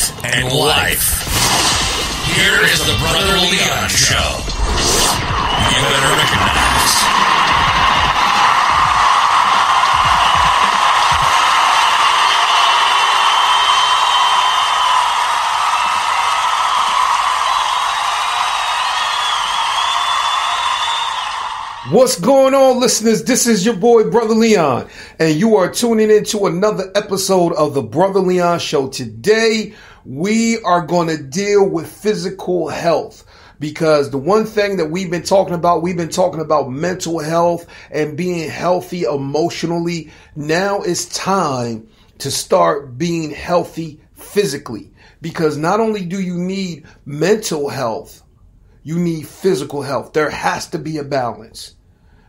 health, and life. Here is the Brother Leon Show. You better recognize. What's going on, listeners? This is your boy, Brother Leon, and you are tuning into another episode of the Brother Leon Show. Today, we are going to deal with physical health, because the one thing that we've been talking about mental health and being healthy emotionally. Now it's time to start being healthy physically, because not only do you need mental health, you need physical health. There has to be a balance,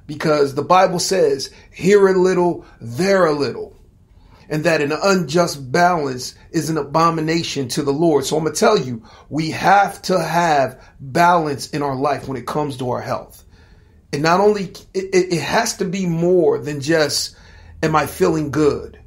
because the Bible says, here a little, there a little, and that an unjust balance is an abomination to the Lord. So I'm going to tell you, we have to have balance in our life when it comes to our health. And not only, it has to be more than just, am I feeling good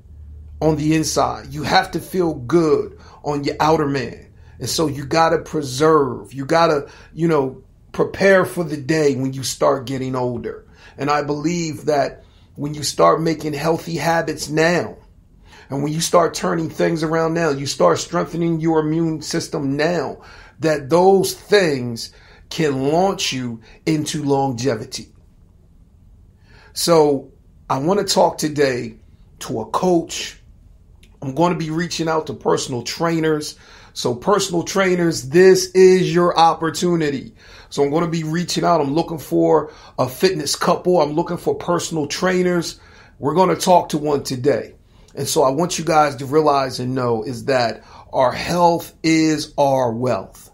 on the inside? You have to feel good on your outer man. And so you got to preserve, you got to, prepare for the day when you start getting older. And I believe that when you start making healthy habits now, and when you start turning things around now, you start strengthening your immune system now, that those things can launch you into longevity. So I want to talk today to a coach. I'm going to be reaching out to personal trainers. So personal trainers, this is your opportunity. So I'm going to be reaching out. I'm looking for a fitness couple. I'm looking for personal trainers. We're going to talk to one today. And so I want you guys to realize and know is that our health is our wealth.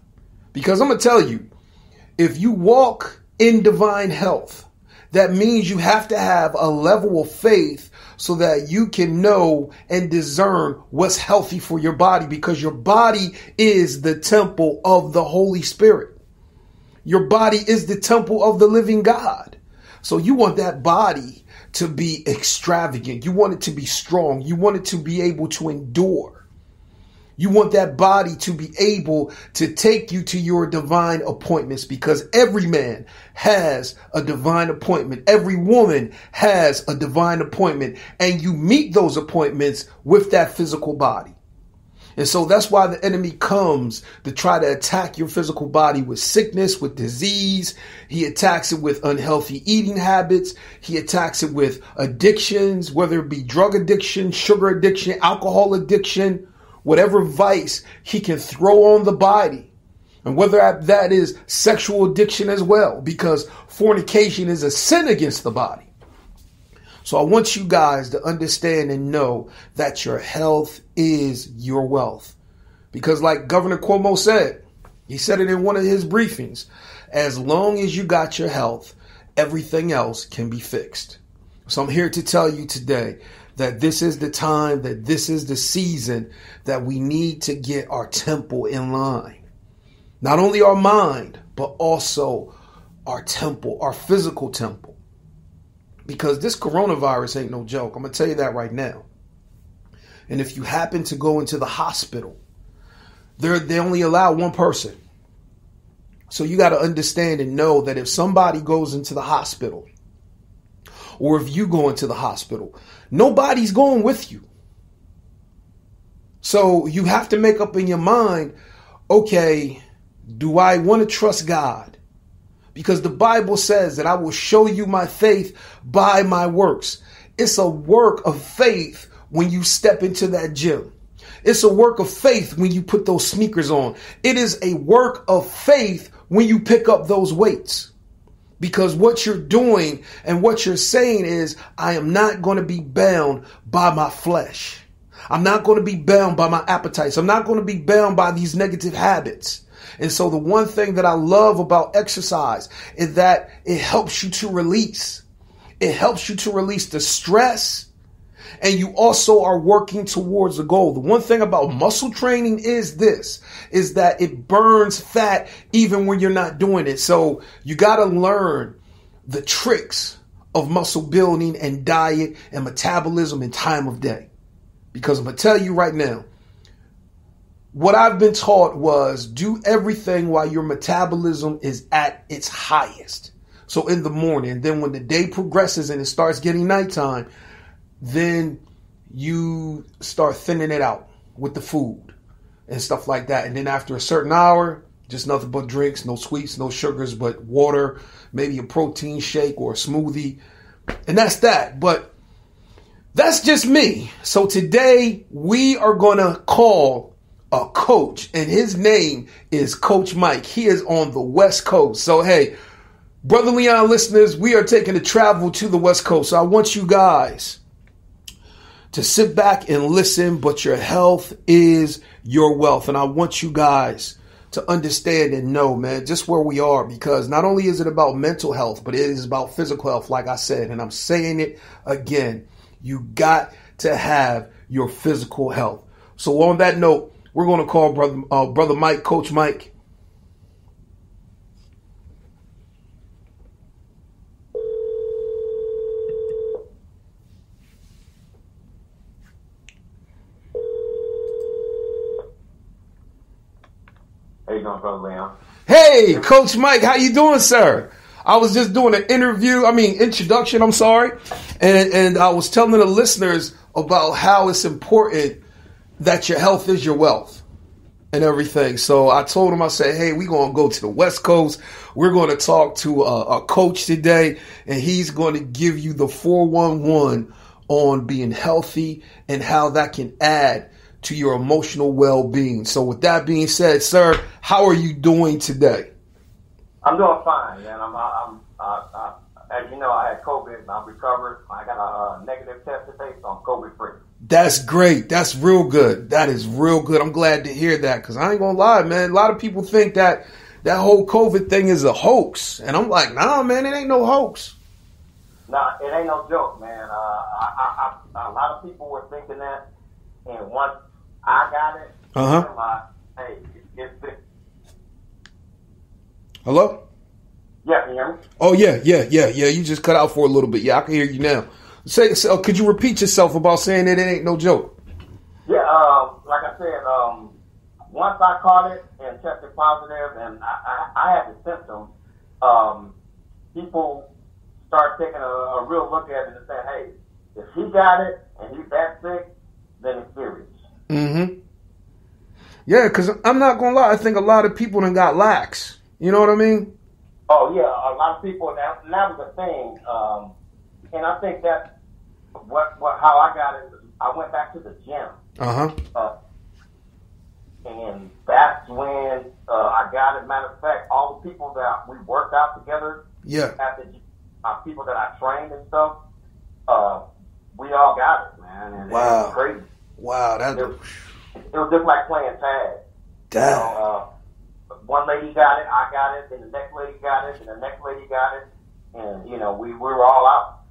Because I'm going to tell you, if you walk in divine health, that means you have to have a level of faith so that you can know and discern what's healthy for your body, because your body is the temple of the Holy Spirit. Your body is the temple of the living God. So you want that body to be extravagant. You want it to be strong. You want it to be able to endure. You want that body to be able to take you to your divine appointments, because every man has a divine appointment. Every woman has a divine appointment, and you meet those appointments with that physical body. And so that's why the enemy comes to try to attack your physical body with sickness, with disease. He attacks it with unhealthy eating habits. He attacks it with addictions, whether it be drug addiction, sugar addiction, alcohol addiction, whatever vice he can throw on the body. And whether that is sexual addiction as well, because fornication is a sin against the body. So I want you guys to understand and know that your health is your wealth. Because like Governor Cuomo said, he said it in one of his briefings, as long as you got your health, everything else can be fixed. So I'm here to tell you today that this is the time, that this is the season that we need to get our temple in line. Not only our mind, but also our temple, our physical temple. Because this coronavirus ain't no joke. I'm going to tell you that right now. And if you happen to go into the hospital, they only allow one person. So you got to understand and know that if somebody goes into the hospital, or if you go into the hospital, nobody's going with you. So you have to make up in your mind, okay, do I want to trust God? Because the Bible says that I will show you my faith by my works. It's a work of faith when you step into that gym. It's a work of faith when you put those sneakers on. It is a work of faith when you pick up those weights. Because what you're doing and what you're saying is, I am not going to be bound by my flesh. I'm not going to be bound by my appetites. I'm not going to be bound by these negative habits. And so the one thing that I love about exercise is that it helps you to release. It helps you to release the stress. And you also are working towards a goal. The one thing about muscle training is that it burns fat even when you're not doing it. So you got to learn the tricks of muscle building and diet and metabolism and time of day. Because I'm going to tell you right now, what I've been taught was do everything while your metabolism is at its highest. So in the morning, then when the day progresses and it starts getting nighttime, then you start thinning it out with the food and stuff like that. And then after a certain hour, just nothing but drinks, no sweets, no sugars, but water, maybe a protein shake or a smoothie. And that's that. But that's just me. So today we are going to call a coach, and his name is Coach Mike. He is on the West Coast. So, hey, Brother Leon listeners, we are taking a travel to the West Coast. So I want you guys to sit back and listen, but your health is your wealth. And I want you guys to understand and know, man, just where we are, because not only is it about mental health, but it is about physical health, like I said, and I'm saying it again. You got to have your physical health. So on that note, we're going to call Brother Mike, Coach Mike. How you doing, Brother Leon? Hey, Coach Mike, how you doing, sir? I was just doing an introduction, and I was telling the listeners about how it's important that your health is your wealth and everything. So I told him, I said, hey, we're going to go to the West Coast. We're going to talk to a coach today, and he's going to give you the 411 on being healthy and how that can add to your emotional well-being. So with that being said, sir, how are you doing today? I'm doing fine, man. As you know, I had COVID and I'm recovered. I got a negative test today, so I'm COVID-free. That's great. That's real good. That is real good. I'm glad to hear that, because I ain't going to lie, man. A lot of people think that whole COVID thing is a hoax. And I'm like, nah, man, it ain't no hoax. Nah, it ain't no joke, man. A lot of people were thinking that, and once I got it, hey, it's Hello? Yeah, can you hear me? Oh, yeah. You just cut out for a little bit. Yeah, I can hear you now. Could you repeat yourself about saying that it ain't no joke? Yeah, like I said, once I caught it and tested positive and I had the symptoms, people start taking a real look at it and saying, hey, if he got it and he's that sick, then it's serious. Mm-hmm. Yeah, because I'm not going to lie. I think a lot of people done got lax. You know what I mean? Oh, yeah. A lot of people, that was the thing. And I think that's how I got it. I went back to the gym. And that's when I got it. Matter of fact, all the people that we worked out together, at the gym, people that I trained and stuff, we all got it, man. And wow. It was crazy. Wow. It was just like playing tag. Damn. You know, one lady got it, I got it, then the next lady got it, and the next lady got it, and we were all out.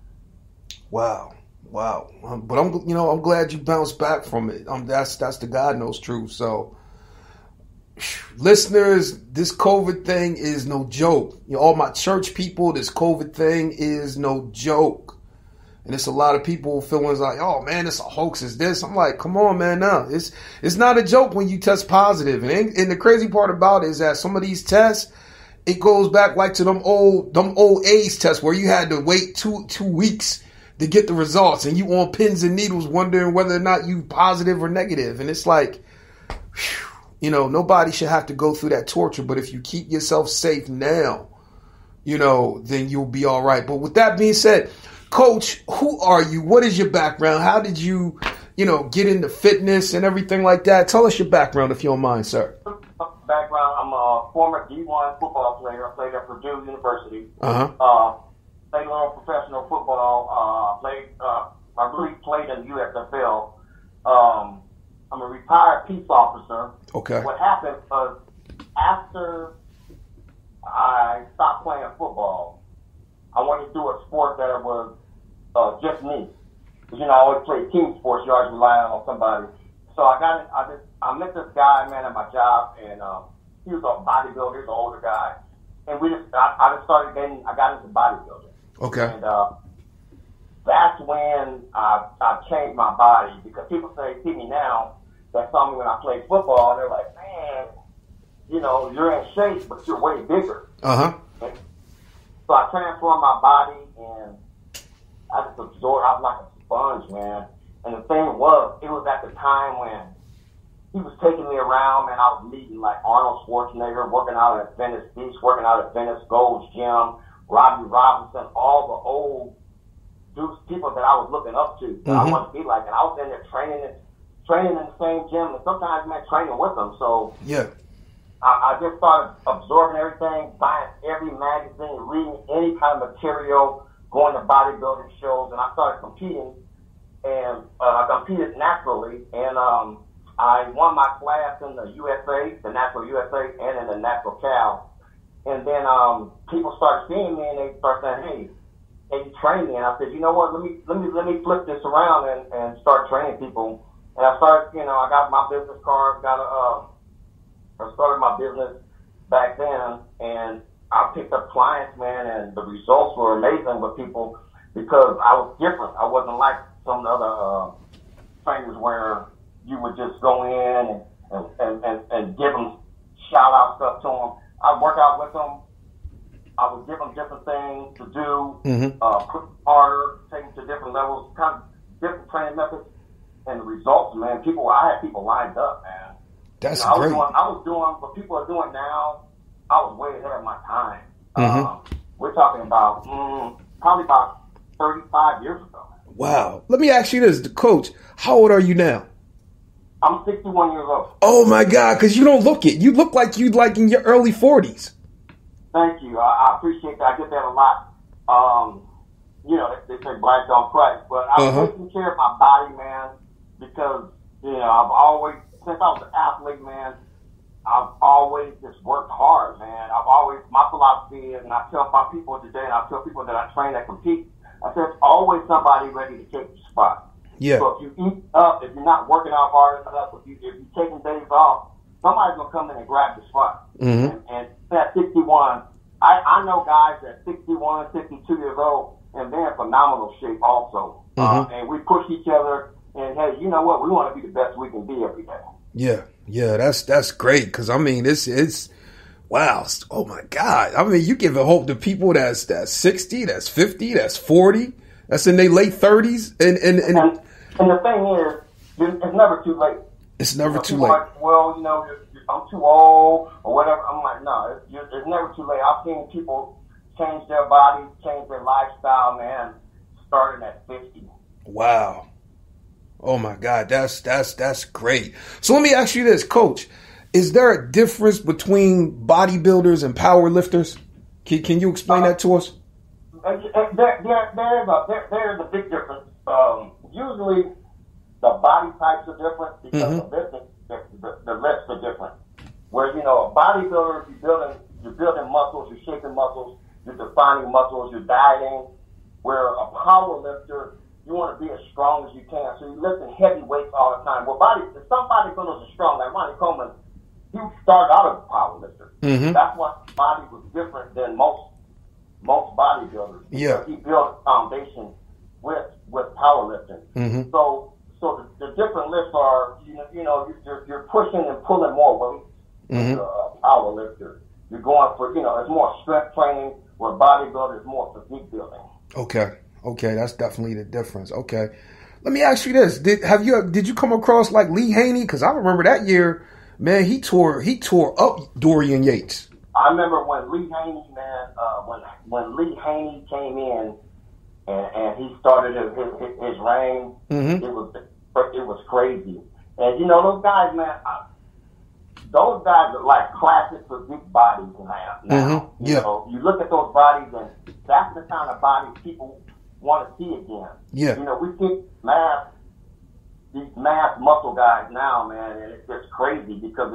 Wow. But I'm glad you bounced back from it. That's the God knows truth. So, listeners, this COVID thing is no joke. All my church people, this COVID thing is no joke. And it's a lot of people feeling like, oh man, it's a hoax, is this? I'm like, come on, man, no. It's not a joke when you test positive. And the crazy part about it is that some of these tests, it goes back like to them old AIDS tests where you had to wait two weeks to get the results, and you on pins and needles wondering whether or not you positive or negative. And it's like, nobody should have to go through that torture. But if you keep yourself safe now, then you'll be all right. But with that being said, Coach, who are you? What is your background? How did you, get into fitness and everything like that? Tell us your background, if you don't mind, sir. Background, I'm a former D1 football player. I played at Purdue University. Played a little professional football. I really played in the USFL. I'm a retired peace officer. Okay. What happened was after I stopped playing football, I wanted to do a sport that was just me. Because, I always play team sports. You always rely on somebody. So I met this guy, man, at my job, and he was a bodybuilder. He was an older guy. And I got into bodybuilding. Okay. And that's when I changed my body, because people see me now, that saw me when I played football, and they're like, man, you know, you're in shape, but you're way bigger. And so I transformed my body, and I just absorbed. I was like a sponge, man. And the thing was, it was at the time when he was taking me around, man. I was meeting like Arnold Schwarzenegger, working out at Venice Beach, working out at Venice Gold's Gym, Robbie Robinson, all the old dudes, people that I was looking up to, that I wanted to be like. And I was in there training in the same gym, and sometimes, man, training with them. So yeah, I just started absorbing everything, buying every magazine, reading any kind of material, going to bodybuilding shows, and I started competing. And I competed naturally, and I won my class in the USA, the Natural USA, and in the Natural Cal. And then people started seeing me, and they started saying, "Hey, you train me?" And I said, "You know what? Let me flip this around and start training people." And I started, you know, I got my business card, I started my business back then, and I picked up clients, man, and the results were amazing with people because I was different. I wasn't like some of the other trainers where you would just go in and give them shout out stuff to them. I'd work out with them. I would give them different things to do, put harder, take them to different levels, kind of different training methods, and the results, man. I had people lined up, man. That's great. great. I was doing what people are doing now. I was way ahead of my time. We're talking about probably about 35 years ago. Wow. Let me ask you this, Coach. How old are you now? I'm 61 years old. Oh my God, because you don't look it. You look like you in your early 40s. Thank you. I appreciate that. I get that a lot. You know, they say black don't crack, but I'm taking care of my body, man, because, you know, I've always, since I was an athlete, man, I've always just worked hard, man. My philosophy is, and I tell my people today, and I tell people that I train that compete, I said, there's always somebody ready to take your spot. Yeah. So if you eat up, if you're not working out hard enough, if you're taking days off, somebody's going to come in and grab your spot. And at 61, I know guys that 61, 52 years old, and they're in phenomenal shape also. And we push each other, and hey, you know what? We want to be the best we can be every day. Yeah, that's great, because, I mean, it's wow. Oh, my God. I mean, you giving hope to people that's 60, that's 50, that's 40, that's in their late 30s. And the thing is, it's never too late. It's never too late. Like, well, you know, I'm too old or whatever. I'm like, no, it's never too late. I've seen people change their bodies, change their lifestyle, man, starting at 50. Wow. Oh, my God. That's great. So let me ask you this, Coach. Is there a difference between bodybuilders and power lifters? Can you explain that to us? There's a big difference. Usually, the body types are different because the lifts are different. Where, you know, a bodybuilder, you're building muscles, you're shaping muscles, you're defining muscles, you're dieting. Where a power lifter, you want to be as strong as you can, so you're lifting heavy weights all the time. Well, some bodybuilders are strong, like Ronnie Coleman. He started out as a power lifter. That's why his body was different than most bodybuilders. Yeah. He built a foundation with powerlifting. So the different lifts are, you know, you're pushing and pulling more weight. You're a power lifter. You're going for, you know, it's more strength training, where bodybuilder is more physique building. Okay, that's definitely the difference. Okay, let me ask you this: did you come across like Lee Haney? Because I remember that year, man, he tore up Dorian Yates. I remember when Lee Haney, man, when Lee Haney came in and he started his reign, it was crazy. And you know, those guys, man, those guys are like classic physique bodies now. You know, you look at those bodies, and that's the kind of bodies people want to see again. Yeah. You know, we see these mass muscle guys now, man, and it's just crazy because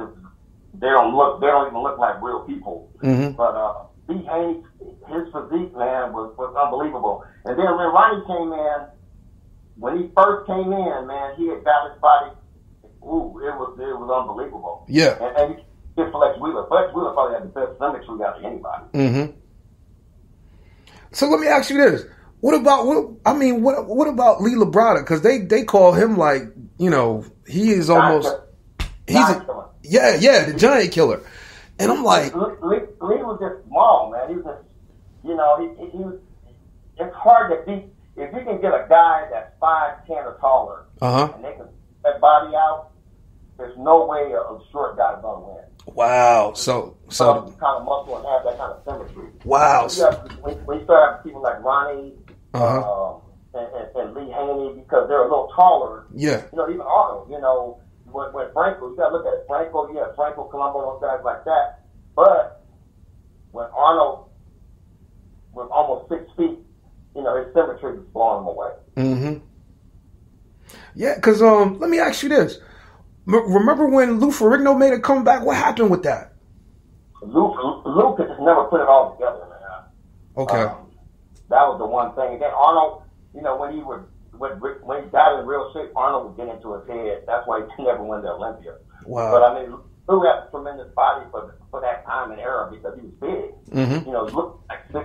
they don't even look like real people. But Lee Haney, his physique, man, was unbelievable. And then when Ronnie came in, when he first came in, man, he had got his body. Ooh, it was unbelievable. Yeah. And he Flex Wheeler. Flex Wheeler probably had the best symmetry out of anybody. So let me ask you this: what about Lee Labrada? Because they call him like, you know, he is almost Giant killer. The giant killer. And I'm like, Lee was just small, man. He was just, you know, he was. It's hard to beat if you can get a guy that's 5'10" or taller, and they can that body out. There's no way a short guy's gonna win. Wow. So kind of muscle and have that kind of symmetry. Wow. When you start having people like Ronnie and Lee Haney, because they're a little taller. Yeah. You know, even Arnold. You know, when Franco, you got to look at it. Franco, Colombo, those guys like that. But when Arnold was almost 6 feet, you know, his symmetry was blowing him away. Mm-hmm. Yeah, because let me ask you this. Remember when Lou Ferrigno made a comeback? What happened with that? Lou could just never put it all together, man. Okay. That was the one thing. And then Arnold, you know, when he got in real shape, Arnold would get into his head. That's why he never won the Olympia. Wow. But I mean, Lou had a tremendous body for that time and era because he was big. Mm-hmm. You know, he looked like he's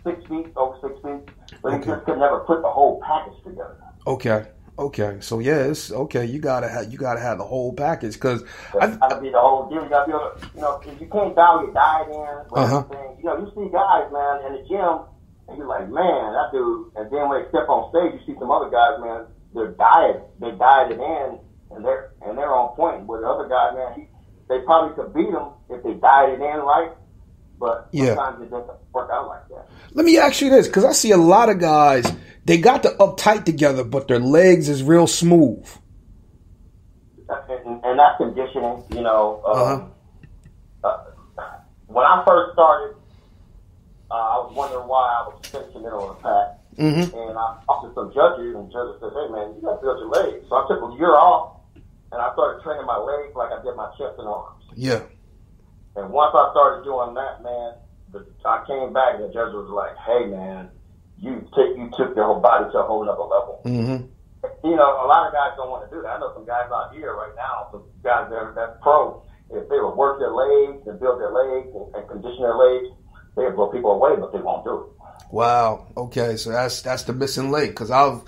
6 feet, over 6 feet, but he just could never put the whole package together. Okay. So yeah, it's okay. You gotta have the whole package because gotta be the whole deal. You gotta be able to, you know, if you can't dial your diet in, everything, you know, you see guys, man, in the gym, and you're like, man, that dude. And then when they step on stage, you see some other guys, man, they dieted in, and they're on point. With the other guy, man, they probably could beat him if they dieted in right, but sometimes it doesn't work out like that. Let me ask you this, because I see a lot of guys. They got the uptight together, but their legs is real smooth. And that's conditioning, you know. When I first started, I was wondering why I was finished in the middle of the pack. Mm-hmm. And I talked to some judges, and judges said, hey, man, you got to build your legs. So I took a year off, and I started training my legs like I did my chest and arms. Yeah. And once I started doing that, man, I came back, and the judge was like, hey, man, you took your whole body to a whole other level. Mm-hmm. You know, a lot of guys don't want to do that. I know some guys out here right now, some guys that's pro. If they would work their legs and build their legs and condition their legs, they would blow people away, but they won't do it. Wow. Okay, so that's the missing link because I've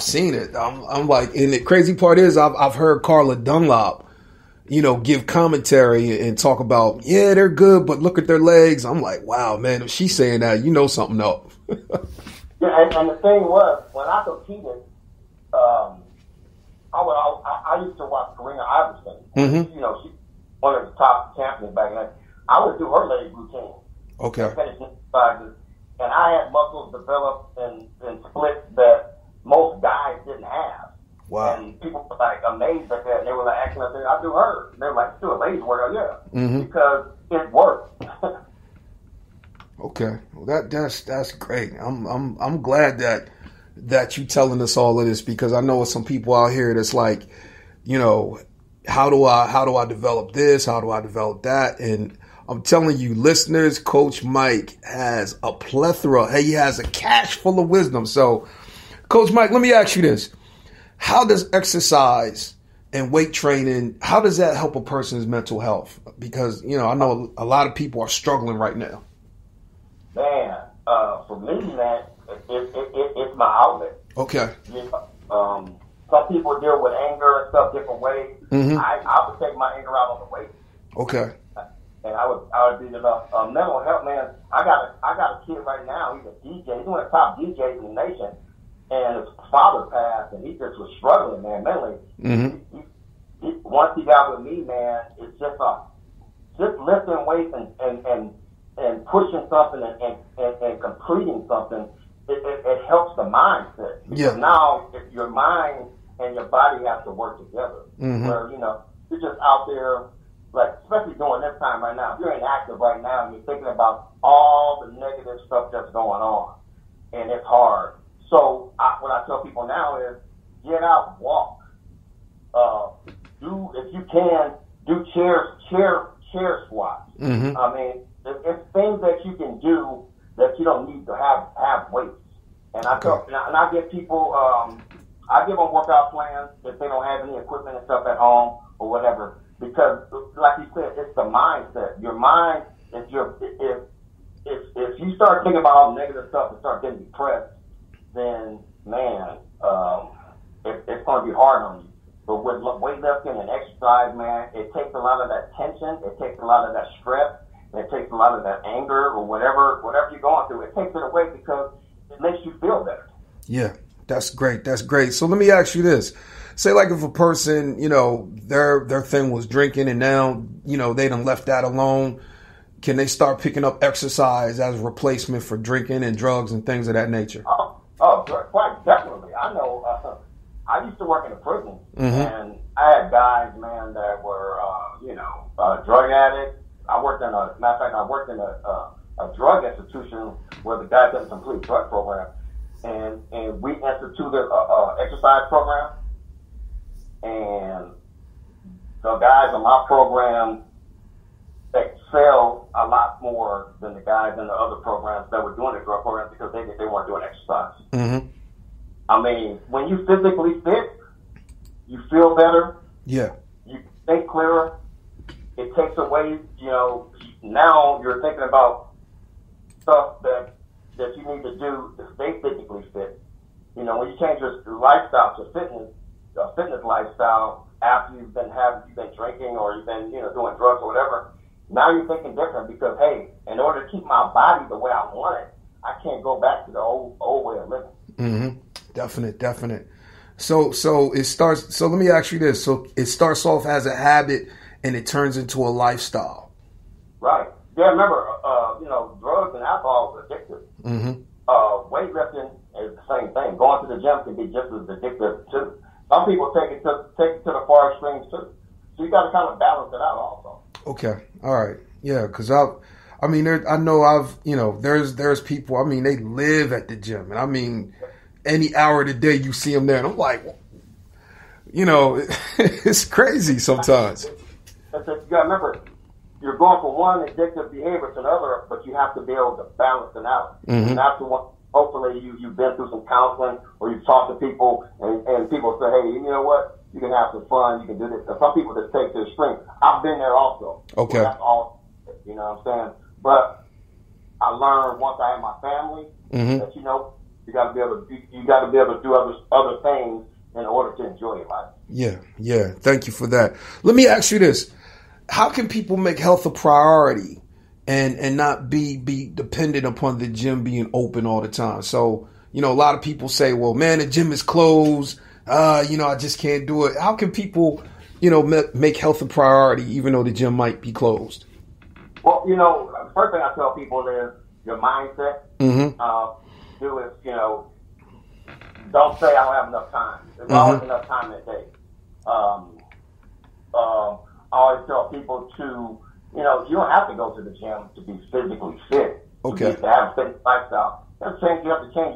seen it. I'm like, and the crazy part is I've heard Carla Dunlop, you know, give commentary and talk about, yeah, they're good, but look at their legs. I'm like, wow, man, if she's saying that, you know something up. Yeah, and the thing was, when I competed, I used to watch Karina Iverson. Mm-hmm. You know, she's one of the top champions back then. I would do her leg routine. Okay. Finish exercises. And I had muscles developed and splits that most guys didn't have. Wow. And people were like amazed at that. And they were like acting like I do hers. And they were like, do a lady's work. Yeah. Mm-hmm. Because it worked. Okay. Well, that's great. I'm glad that you telling us all of this because I know some people out here that's like, you know, how do I develop this? How do I develop that? And I'm telling you, listeners, Coach Mike has a plethora. Hey, he has a cache full of wisdom. So, Coach Mike, let me ask you this. How does exercise and weight training, how does that help a person's mental health? Because, you know, I know a lot of people are struggling right now. Man, for me, man, it's my outlet. Okay. Some people deal with anger and stuff different ways. Mm-hmm. I would take my anger out on the weight. Okay. And I would beat it up. Mental health, man. I got a kid right now. He's a DJ. He's one of the top DJs in the nation. And his father passed, and he just was struggling, man, mentally. Mm-hmm. He once he got with me, man, it's just lifting weights and pushing something and completing something. It helps the mindset. Yeah. Because now, if your mind and your body have to work together, mm-hmm. where you know you're just out there, like especially during this time right now. If you're inactive right now and you're thinking about all the negative stuff that's going on, and it's hard. So what I tell people now is get out, walk. If you can, do chair squats. Mm-hmm. I mean, it's things that you can do that you don't need to have weights. And I tell, and I give people, I give them workout plans if they don't have any equipment and stuff at home or whatever. Because, like you said, it's the mindset. Your mind, if you start thinking about all the negative stuff and start getting depressed, then man, it's going to be hard on you. But with weightlifting and exercise, man, it takes a lot of that tension. It takes a lot of that stress. It takes a lot of that anger or whatever you're going through. It takes it away because it makes you feel better. Yeah, that's great. That's great. So let me ask you this. Say like if a person, you know, their thing was drinking and now, you know, they done left that alone. Can they start picking up exercise as a replacement for drinking and drugs and things of that nature? Oh, quite definitely. I know. I used to work in a prison, and I had guys, man, that were, drug addicts. I worked in a drug institution where the guys had a complete drug program, and we instituted a exercise program, and the guys in my program excel a lot more than the guys in the other programs that were doing the drug programs because they weren't doing exercise. Mm-hmm. I mean, when you physically fit, you feel better. Yeah. You think clearer. It takes away, you know, now you're thinking about stuff that you need to do to stay physically fit. You know, when you change your lifestyle to fitness lifestyle after you've been drinking or you've been, you know, doing drugs or whatever, now you're thinking different because, hey, in order to keep my body the way I want it, I can't go back to the old way of living. Mm-hmm. Definite. So it starts. So let me ask you this. So it starts off as a habit and it turns into a lifestyle. Right. Yeah. Remember, drugs and alcohol is addictive. Mm-hmm. Weightlifting is the same thing. Going to the gym can be just as addictive too. Some people take it to the far extremes too. So you got to kind of balance it out also. Okay. All right. Yeah. Because there's people. I mean, they live at the gym, and I mean, any hour of the day you see them there, and I'm like, you know, it's crazy sometimes. You got to remember, you're going from one addictive behavior to another, but you have to be able to balance it out. Mm-hmm. And that's the one. Hopefully, you've been through some counseling, or you've talked to people, and people say, hey, you know what? You can have some fun. You can do this. And some people just take to the extreme. I've been there also. Okay. That's all. You know what I'm saying? But I learned once I had my family that you got to be able to do other things in order to enjoy your life. Yeah. Thank you for that. Let me ask you this: how can people make health a priority and not be dependent upon the gym being open all the time? So, you know, a lot of people say, "Well, man, the gym is closed. I just can't do it." How can people, make health a priority even though the gym might be closed? Well, the first thing I tell people is your mindset. Do is, don't say I don't have enough time. There's always enough time in a day. I always tell people to, you don't have to go to the gym to be physically fit. Okay. To have a fit lifestyle. You have to change.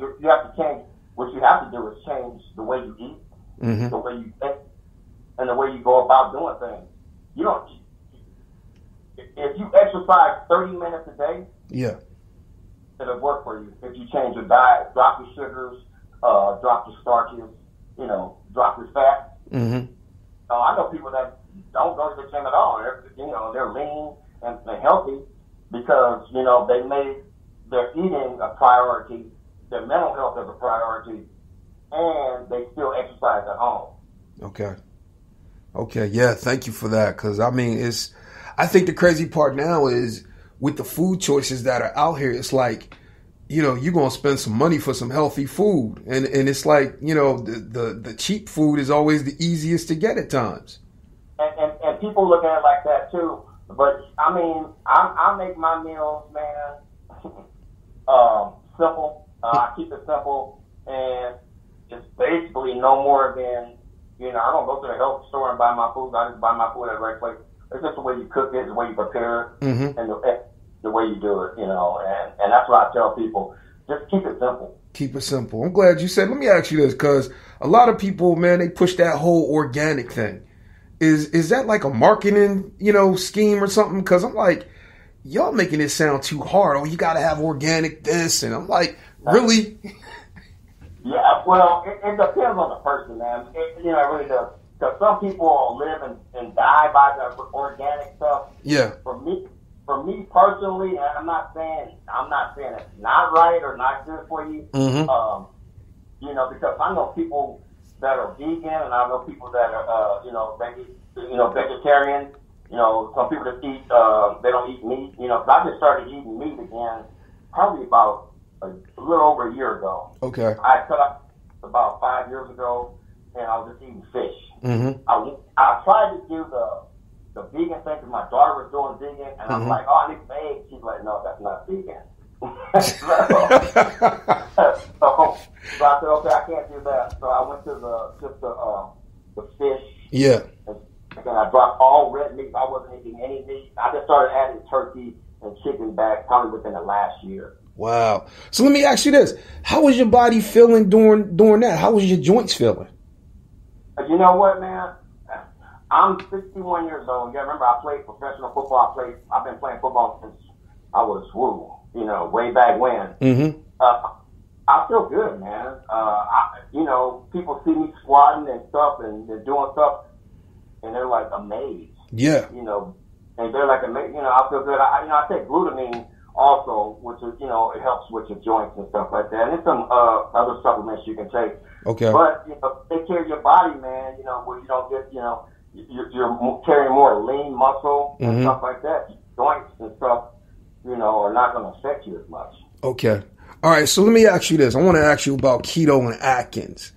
What you have to do is change the way you eat, the way you think, and the way you go about doing things. If you exercise 30 minutes a day, it'll work for you. If you change your diet, drop your sugars, drop your starches, drop your fat. I know people that don't go to the gym at all. They're lean and healthy because, they made their eating a priority, their mental health as a priority, and they still exercise at home. Okay. Yeah. Thank you for that. Cause I think the crazy part now is with the food choices that are out here, it's like, you're going to spend some money for some healthy food. And it's like, the cheap food is always the easiest to get at times. And people look at it like that too. But I make my meals, man, simple. I keep it simple. And it's basically no more than, I don't go to the health store and buy my food. I just buy my food at the right place. It's just the way you cook it, the way you prepare it, and the way you do it, and that's what I tell people. Just keep it simple. Keep it simple. I'm glad you said. Let me ask you this, because a lot of people, man, they push that whole organic thing. Is that like a marketing, scheme or something? Because I'm like, y'all making it sound too hard. Oh, you got to have organic this, and I'm like, really? Yeah, well, it depends on the person, man. It really does. Because some people live and die by the organic stuff. Yeah. For me personally, and I'm not saying it's not right or not good for you. Because I know people that are vegan, and I know people that are, vegetarian. You know, some people that eat, they don't eat meat. You know, so I just started eating meat again, probably about a little over a year ago. Okay. I cut up about 5 years ago, and I was just eating fish. Mm-hmm. I tried to do the vegan thing because my daughter was doing vegan, and I'm like, oh, I need some eggs. She's like, no, that's not vegan. so I said, okay, I can't do that. So I went to the fish. Yeah. And I dropped all red meat. I wasn't eating any meat. I just started adding turkey and chicken back probably within the last year. Wow. So let me ask you this. How was your body feeling during that? How was your joints feeling? You know what, man? I'm 61 years old. Yeah, remember I played professional football. I've been playing football since I was, way back when. Mm-hmm. I feel good, man. People see me squatting and stuff and they're doing stuff, and they're like amazed. Yeah. And they're like amazed. I feel good. I take glutamine also, which is, it helps with your joints and stuff like that. And there's some other supplements you can take. Okay. But, take care of your body, man, where you don't get, you're carrying more lean muscle and stuff like that. Joints and stuff, are not going to affect you as much. Okay. All right. So let me ask you this. I want to ask you about keto and Atkins.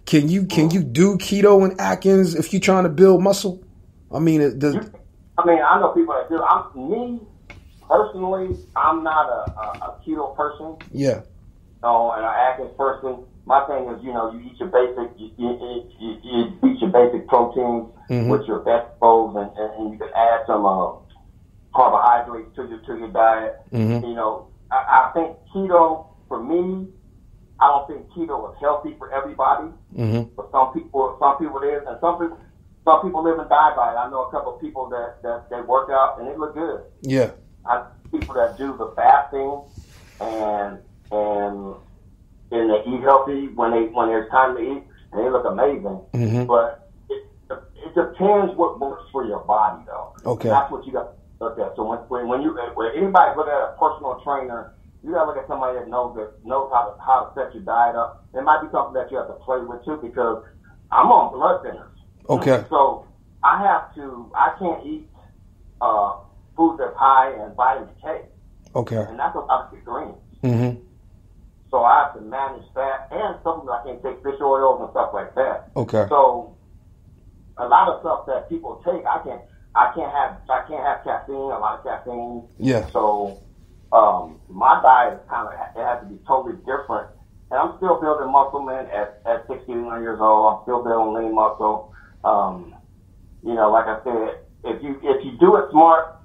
Can you do keto and Atkins if you're trying to build muscle? I mean, I know people that do. Me personally, I'm not a keto person. Yeah. And an Atkins person. My thing is, you eat your basic, you eat your basic proteins with your vegetables, and you can add some carbohydrates to your diet. I think keto, for me, I don't think keto is healthy for everybody. For some people it is, and some people live and die by it. I know a couple of people that work out and they look good. Yeah. I people that do the fasting and they eat healthy when there's time to eat, and they look amazing. But it depends what works for your body, though. Okay. That's what you got to look at. So when anybody's looking at a personal trainer, you got to look at somebody that knows how to set your diet up. It might be something that you have to play with too, because I'm on blood thinners. Okay. So I can't eat food that's high in vitamin K. Okay. And that's a lot of greens. Mm-hmm. So I have to manage that, and something I can't take fish oils and stuff like that. Okay. So a lot of stuff that people take, I can't have caffeine, a lot of caffeine. Yeah. So my diet it has to be totally different. And I'm still building muscle, man. At 61 years old, I'm still building lean muscle. Like I said, if you do it smart,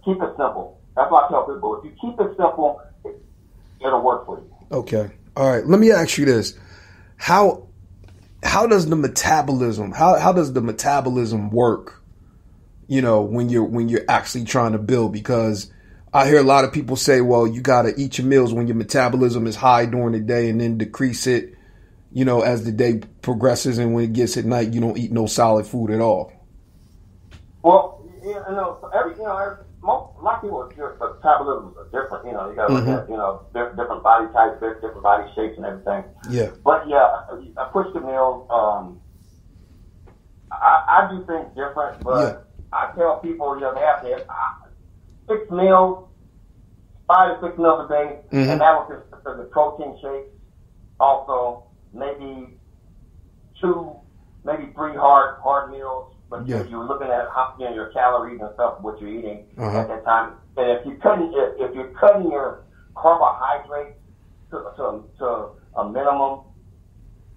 keep it simple. That's what I tell people. If you keep it simple, it'll work for you. Okay. All right. Let me ask you this: How does the metabolism work? When you're actually trying to build, because I hear a lot of people say, well, you got to eat your meals when your metabolism is high during the day, and then decrease it, as the day progresses, and when it gets at night, you don't eat no solid food at all. Well, a lot of people's metabolisms are different. You got to look at, different body types, different body shapes and everything. Yeah. But yeah, I push the meals. I do things different, but yeah. I tell people, they have to have 6 meals, 5 to 6 meals a day, and that will consist of the protein shakes. Also, maybe 2, maybe 3 hard meals. But you're looking at your calories and stuff, what you're eating at that time. And if you're cutting your carbohydrates to a minimum,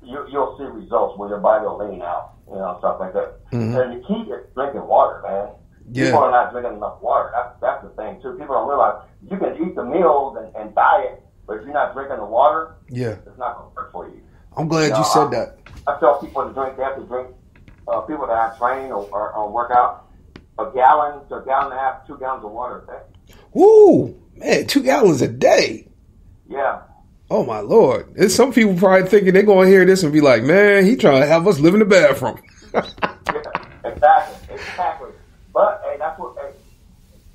you'll see results where your body will lean out, stuff like that. And the key is drinking water, man. Yeah. People are not drinking enough water. That's the thing too. People don't realize you can eat the meals and diet, but if you're not drinking the water, it's not going to work for you. I'm glad you said that. I tell people to drink. They have to drink. People that I train or work out, a gallon to a gallon and a half, 2 gallons of water a day. Woo, man, 2 gallons a day. Yeah. Oh my Lord! There's some people probably thinking they're gonna hear this and be like, "Man, he trying to have us live in the bathroom." Yeah, exactly. But hey, that's what. Hey,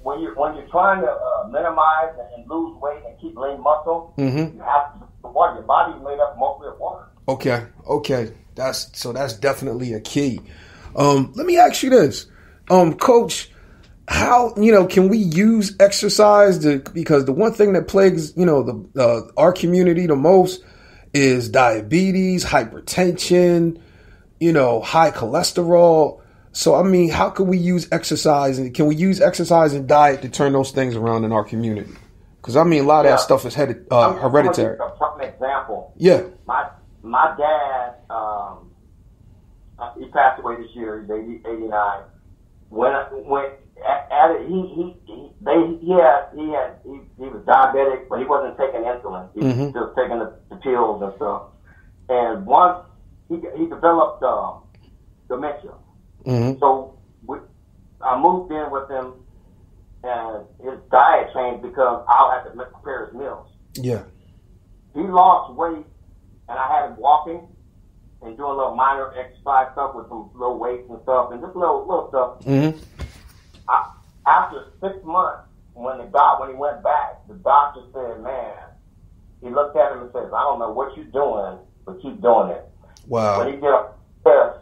when you're trying to minimize and lose weight and keep lean muscle, you have to drink the water. Your body's made up mostly of water. Okay. That's definitely a key. Let me ask you this, Coach. How, can we use exercise because the one thing that plagues, our community the most is diabetes, hypertension, high cholesterol. So, I mean, how can we use exercise, and can we use exercise and diet to turn those things around in our community? Because, I mean, a lot of that stuff is hereditary. A prime example. Yeah. My dad, he passed away this year. He's 89. When at it, he was diabetic, but he wasn't taking insulin. He was just taking the pills and stuff. And once he developed dementia. Mm-hmm. So I moved in with him, and his diet changed because I had to prepare his meals. Yeah. He lost weight, and I had him walking and doing a little minor exercise stuff with some little weights and stuff, and just little stuff. Mm-hmm. After 6 months, when he went back, the doctor said, "Man," he looked at him and says, "I don't know what you're doing, but keep doing it." Wow. When he did a test,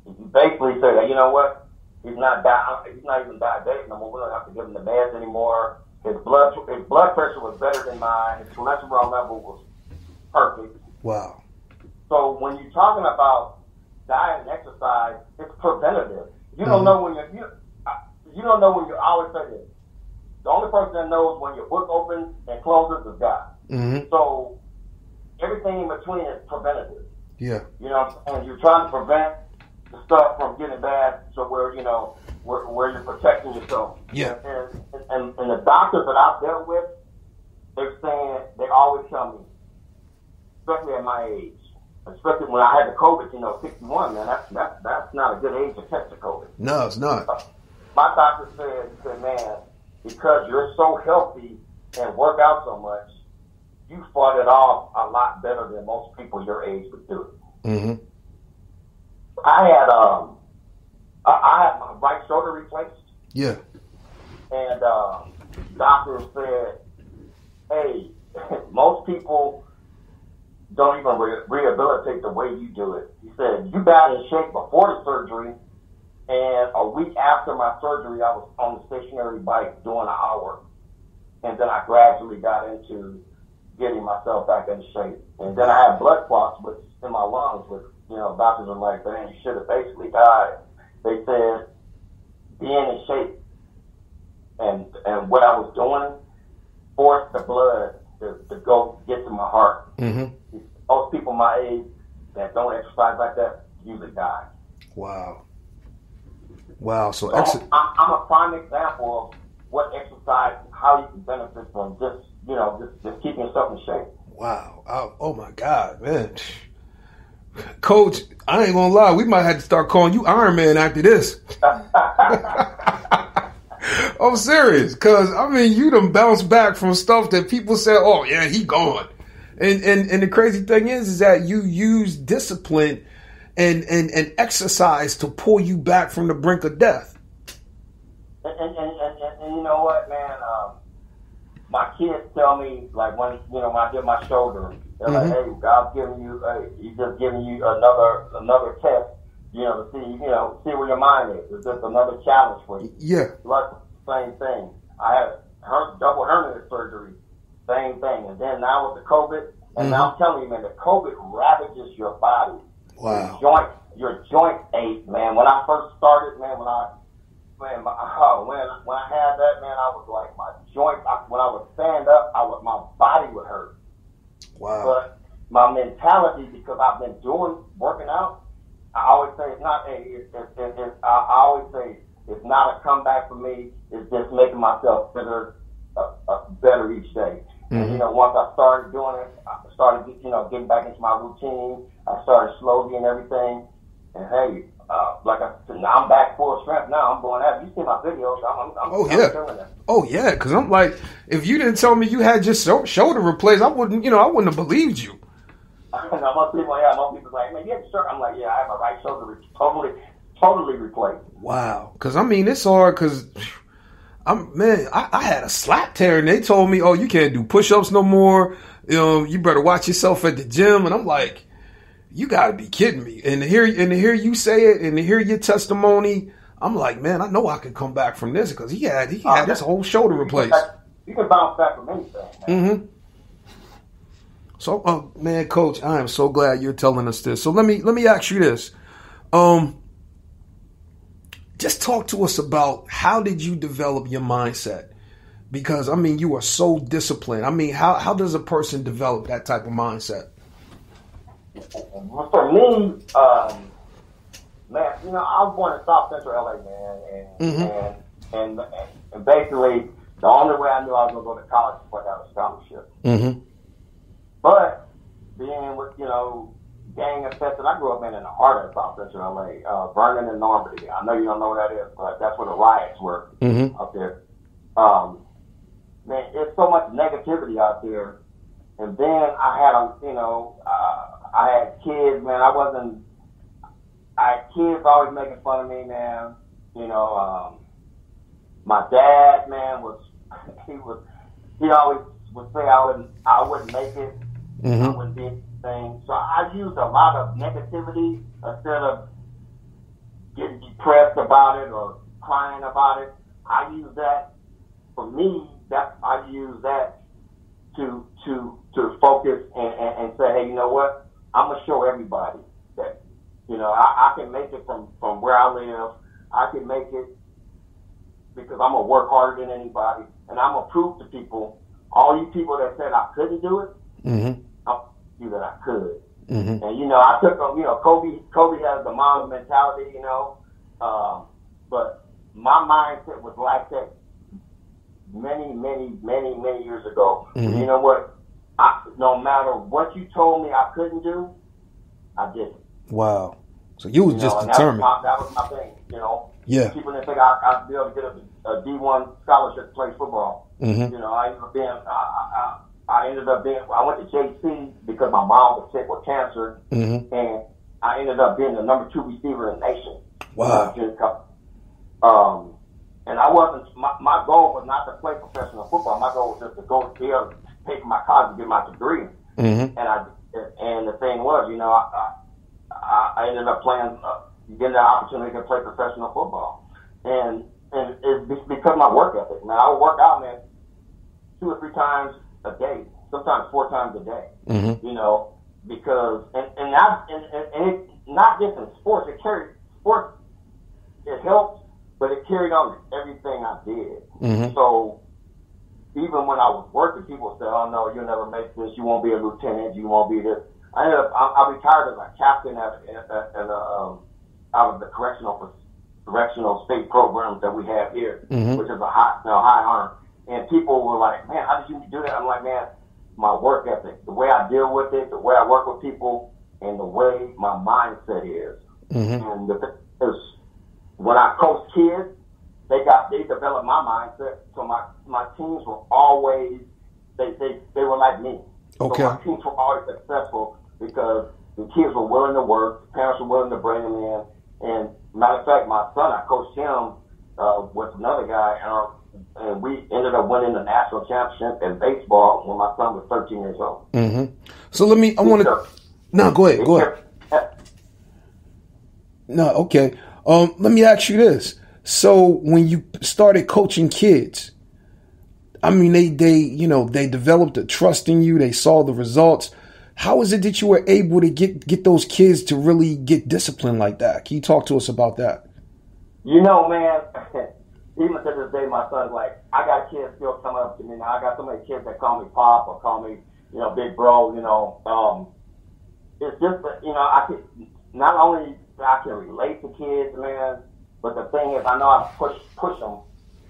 he basically said, "You know what? He's not even diabetic no more. We don't have to give him the meds anymore. His blood pressure was better than mine. His cholesterol level was perfect." Wow. So when you're talking about diet and exercise, it's preventative. You don't know when you don't know when you're, I always say this. The only person that knows when your book opens and closes is God. Mm-hmm. So everything in between is preventative. Yeah. And you're trying to prevent the stuff from getting bad, so where you're protecting yourself. Yeah. And the doctors that I've dealt with, they always tell me, especially at my age, especially when I had the COVID, 61, man, that's not a good age to catch the COVID. No, it's not. My doctor said, "Man, because you're so healthy and work out so much, you fought it off a lot better than most people your age would do." Mm-hmm. I had my right shoulder replaced. Yeah. And doctor said, "Hey, most people don't even rehabilitate the way you do it." He said, "You got in shape before the surgery, and a week after my surgery, I was on the stationary bike doing an hour. And then I gradually got into getting myself back in shape. And then I had blood clots in my lungs, which, doctors are like, man, you should have basically died." They said, being in shape and what I was doing forced the blood to go get to my heart. Mm-hmm. Most people my age that don't exercise like that usually die. Wow. So I'm a prime example of what exercise, how you can benefit from just keeping yourself in shape. Wow. Oh my God, man. Coach, I ain't gonna lie, we might have to start calling you Iron Man after this. I'm serious, because I mean, you done bounced back from stuff that people said, "Oh yeah, he gone." And the crazy thing is that you use discipline and exercise to pull you back from the brink of death. And you know what, man? My kids tell me, like, when I get my shoulder, they're like, "Hey, God's giving you, He's just giving you another test, to see where your mind is. It's just another challenge for you." Yeah. Like, same thing. I had double hernia surgery, same thing. And then now with the COVID, and now I'm telling you, man, the COVID ravages your body. Wow. Your joint ache, man. When I first started, man, when I had that, man, I was like, my joint, when I would stand up, my body would hurt. Wow. But my mentality, because I've been working out, I always say I always say it's not a comeback for me. It's just making myself better each day. Mm-hmm. And, once I started doing it, I started, getting back into my routine. I started slowly and everything. And hey, like I said, now I'm back full strength. Now I'm going at it. You see my videos. I'm feeling it. Oh yeah, because I'm like, if you didn't tell me you had your shoulder replaced, I wouldn't have believed you. No, most people like, "Man, you had your shoulder." I'm like, "Yeah, I have my right shoulder totally replaced." Wow, because I mean, it's hard because I had a slap tear and they told me, "Oh, you can't do push-ups no more. You better watch yourself at the gym." And I'm like, You got to be kidding me. And to hear you say it and to hear your testimony, I'm like, man, I know I could come back from this because he had his whole shoulder replaced. You can bounce back from anything, man. Mm-hmm. So, man, Coach, I am so glad you're telling us this. So let me ask you this. Just talk to us about how did you develop your mindset? Because, I mean, you are so disciplined. I mean, how does a person develop that type of mindset? For me, man, you know, I was born in South Central LA, man, and basically the only way I knew I was going to go to college was if I got a scholarship. Mm-hmm. But being with, you know, gang infested, I grew up in the heart of South Central LA, Vernon and Normandy. I know you don't know what that is, but that's where the riots were up there. Man, there's so much negativity out there. And then I had kids, man. I had kids always making fun of me, man. You know, my dad, man, he always would say I wouldn't make it. I wouldn't be anything. So I used a lot of negativity instead of getting depressed about it or crying about it. I use that for me. I use that to focus and say, hey, you know what? I'm gonna show everybody that, you know, I can make it from where I live. I can make it because I'm gonna work harder than anybody, and I'm gonna prove to people, all you people that said I couldn't do it, I'll do that I could. And you know, I took, you know, Kobe has the mom mentality, you know, but my mindset was like that many years ago. You know what? No matter what you told me I couldn't do, I did it. Wow. So you was just determined. That was my thing, you know. Yeah. People didn't think I'd be able to get a D1 scholarship to play football. You know, I went to JC because my mom was sick with cancer, and I ended up being the number 2 receiver in the nation. Wow. And I wasn't, my goal was not to play professional football. My goal was just to go to be able to take my college and get my degree. And the thing was, you know, I ended up getting the opportunity to play professional football. And it's because of my work ethic, man. I would work out, man, 2 or 3 times a day, sometimes 4 times a day, you know, because, and it's not just in sports, it helped, but it carried on everything I did. So even when I was working, people said, "Oh no, you'll never make this. You won't be a lieutenant. You won't be this." I retired as a captain out of the correctional state programs that we have here, which is a high honor. And people were like, "Man, how did you do that?" I'm like, "Man, my work ethic, the way I deal with it, the way I work with people, and the way my mindset is." And the thing is, when I coach kids, they developed my mindset. So my teams were always they were like me. Okay. So my teams were always successful because the kids were willing to work, the parents were willing to bring them in. And matter of fact, my son, I coached him with another guy, and we ended up winning the national championship in baseball when my son was 13 years old. So no, go ahead. No, okay. Let me ask you this. So when you started coaching kids, I mean, they developed a trust in you. They saw the results. How is it that you were able to get those kids to really get disciplined like that? Can you talk to us about that? You know, man, even to this day, my son's like, I got kids still coming up to me now. I got so many kids that call me Pop or call me, you know, Big Bro, you know. It's just that, you know, I can not only I can relate to kids, man, but the thing is, I know how to push them,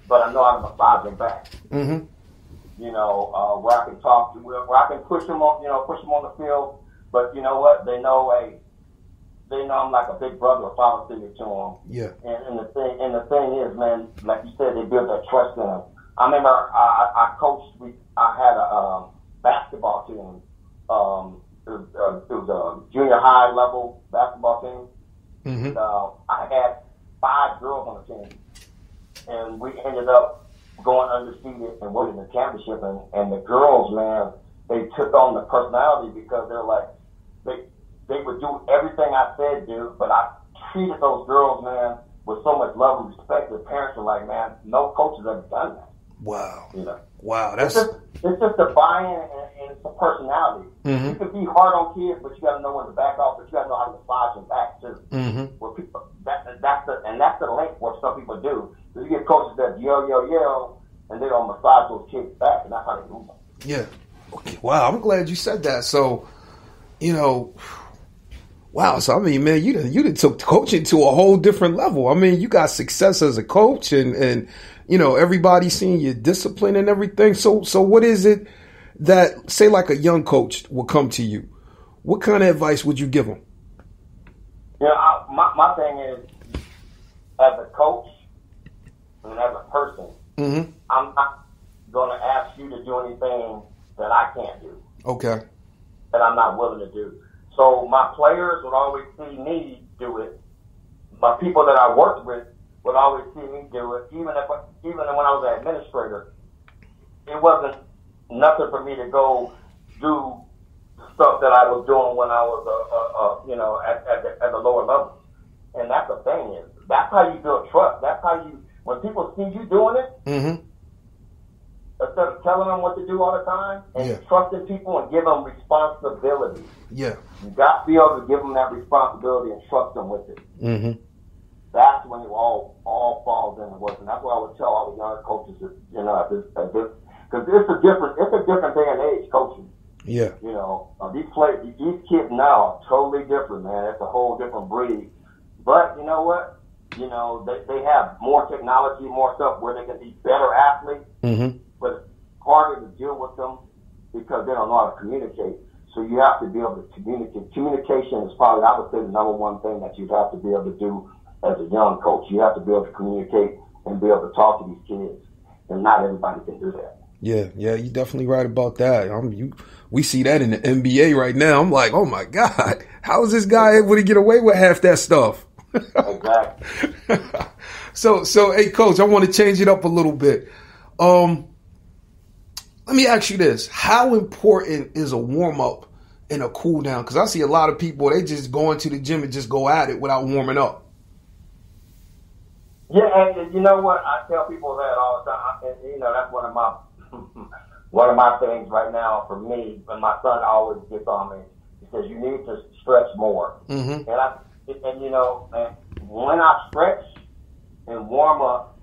but I know how to massage them back. You know, where I can talk to, where I can push them on, push them on the field. But you know what? They know I'm like a big brother or father figure to them. Yeah. And the thing is, man, like you said, they build that trust in them. I remember I coached. I had a basketball team. It was a junior high level basketball team. And, I had 5 girls on the team, and we ended up going undefeated and winning the championship. And the girls, man, they took on the personality because they're like, they would do everything I said do, but I treated those girls, man, with so much love and respect. The parents were like, man, no coach has ever done that. Wow. You know? Wow. It's just the buy-in and it's the personality. Mm-hmm. You can be hard on kids, but you got to know when to back off, but you got to know how to massage them back, too. Mm-hmm. Where people, that's the link what some people do. So you get coaches that yell, and they don't massage those kids back, and that's how they move them. Yeah. Okay. Wow. I'm glad you said that. So, you know, wow. So, I mean, man, you done took coaching to a whole different level. I mean, you got success as a coach and you know, everybody seeing your discipline and everything. So what is it that, say like a young coach will come to you? What kind of advice would you give them? You know, my thing is, as a coach and as a person, Mm-hmm. I'm not going to ask you to do anything that I can't do, Okay. that I'm not willing to do. So my players would always see me do it. My people that I worked with would always see me do it. Even when I was an administrator, it wasn't nothing for me to go do stuff that I was doing when I was, at the lower level. And that's the thing is, that's how you build trust. That's how you, when people see you doing it, Mm-hmm. instead of telling them what to do all the time, and Yeah. trusting people and give them responsibility. Yeah. You got to be able to give them that responsibility and trust them with it. Mm-hmm. That's when it all falls into work. And that's what I would tell all the young coaches, because it's a different day and age coaching. Yeah. You know, these kids now are totally different, man. It's a whole different breed. But you know what? You know, they have more technology, more stuff where they can be better athletes. Mm-hmm. But it's harder to deal with them because they don't know how to communicate. So you have to be able to communicate. Communication is probably, I would say, the number one thing that you'd have to be able to do as a young coach. You have to be able to communicate and be able to talk to these kids. And not everybody can do that. Yeah, you're definitely right about that. We see that in the NBA right now. I'm like, oh my God, how is this guy able to get away with half that stuff? Exactly. So, hey, Coach, I want to change it up a little bit. Let me ask you this. How important is a warm-up and a cool-down? Because I see a lot of people, they just go into the gym and just go at it without warming up. Yeah, and you know what? I tell people that all the time. And, you know, that's one of my things right now for me. And my son always gets on me. He says, you need to stretch more. Mm-hmm. And when I stretch and warm up,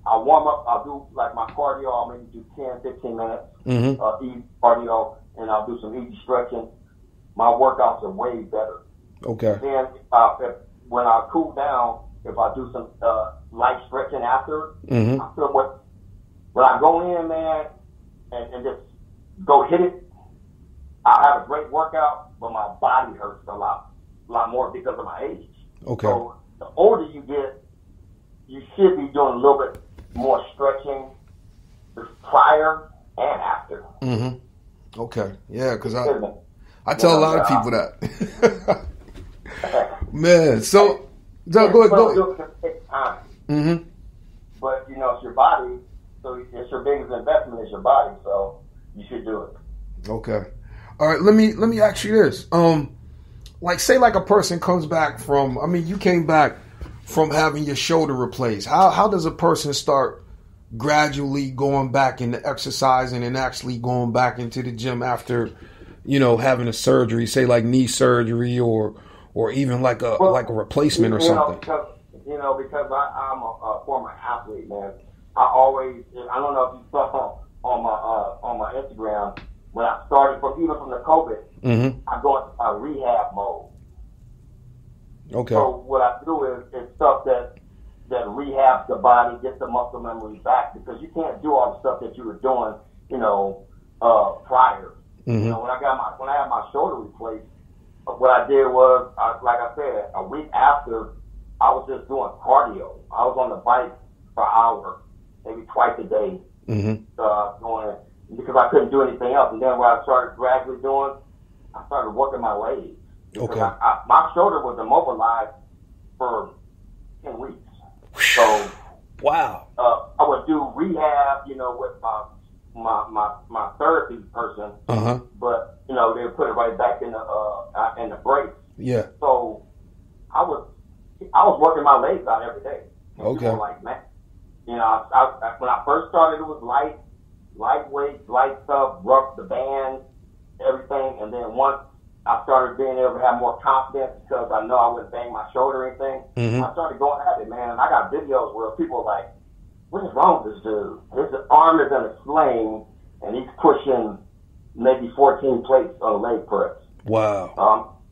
I'll do like my cardio. I'll maybe do 10, 15 minutes, Mm-hmm. easy cardio, and I'll do some easy stretching. My workouts are way better. Okay. Then when I cool down, if I do some light stretching after, Mm-hmm. I feel when I go in, man, and just go hit it, I'll have a great workout, but my body hurts a lot more because of my age. Okay. So the older you get, you should be doing a little bit more stretching prior and after. Mm-hmm. Okay. Yeah, because I tell a lot of people that. Man, so go ahead. It takes time. Mm-hmm. But, you know, it's your body, so it's your biggest investment is your body, so you should do it. Okay. All right, let me ask you this. Like say like a person comes back from, I mean, you came back from having your shoulder replaced. How does a person start gradually going back into exercising and actually going back into the gym after, you know, having a surgery, say like knee surgery or even like a replacement or something? Because I'm a former athlete, man. I don't know if you saw on my Instagram, when I started from the COVID, Mm-hmm. I go into a rehab mode. Okay. So what I do is stuff that rehabs the body, gets the muscle memory back, because you can't do all the stuff that you were doing, prior. Mm-hmm. You know, when I had my shoulder replaced, what I did was, like I said, a week after, I was just doing cardio. I was on the bike for an hour, maybe twice a day, Mm-hmm. because I couldn't do anything else. And then what I started gradually doing, I started working my legs. Okay. My shoulder was immobilized for 10 weeks. So Wow. I would do rehab, with my therapy person. Uh-huh. But they would put it right back in the brace. Yeah. So I was working my legs out every day. And Okay. people were like, man, you know, when I first started, it was lightweight, light stuff, rough the band, everything. And then once I started being able to have more confidence because I know I wouldn't bang my shoulder or anything, Mm-hmm. I started going at it, man. And I got videos where people are like, what is wrong with this dude? His arm is in a sling, and he's pushing maybe 14 plates on a leg press. Wow.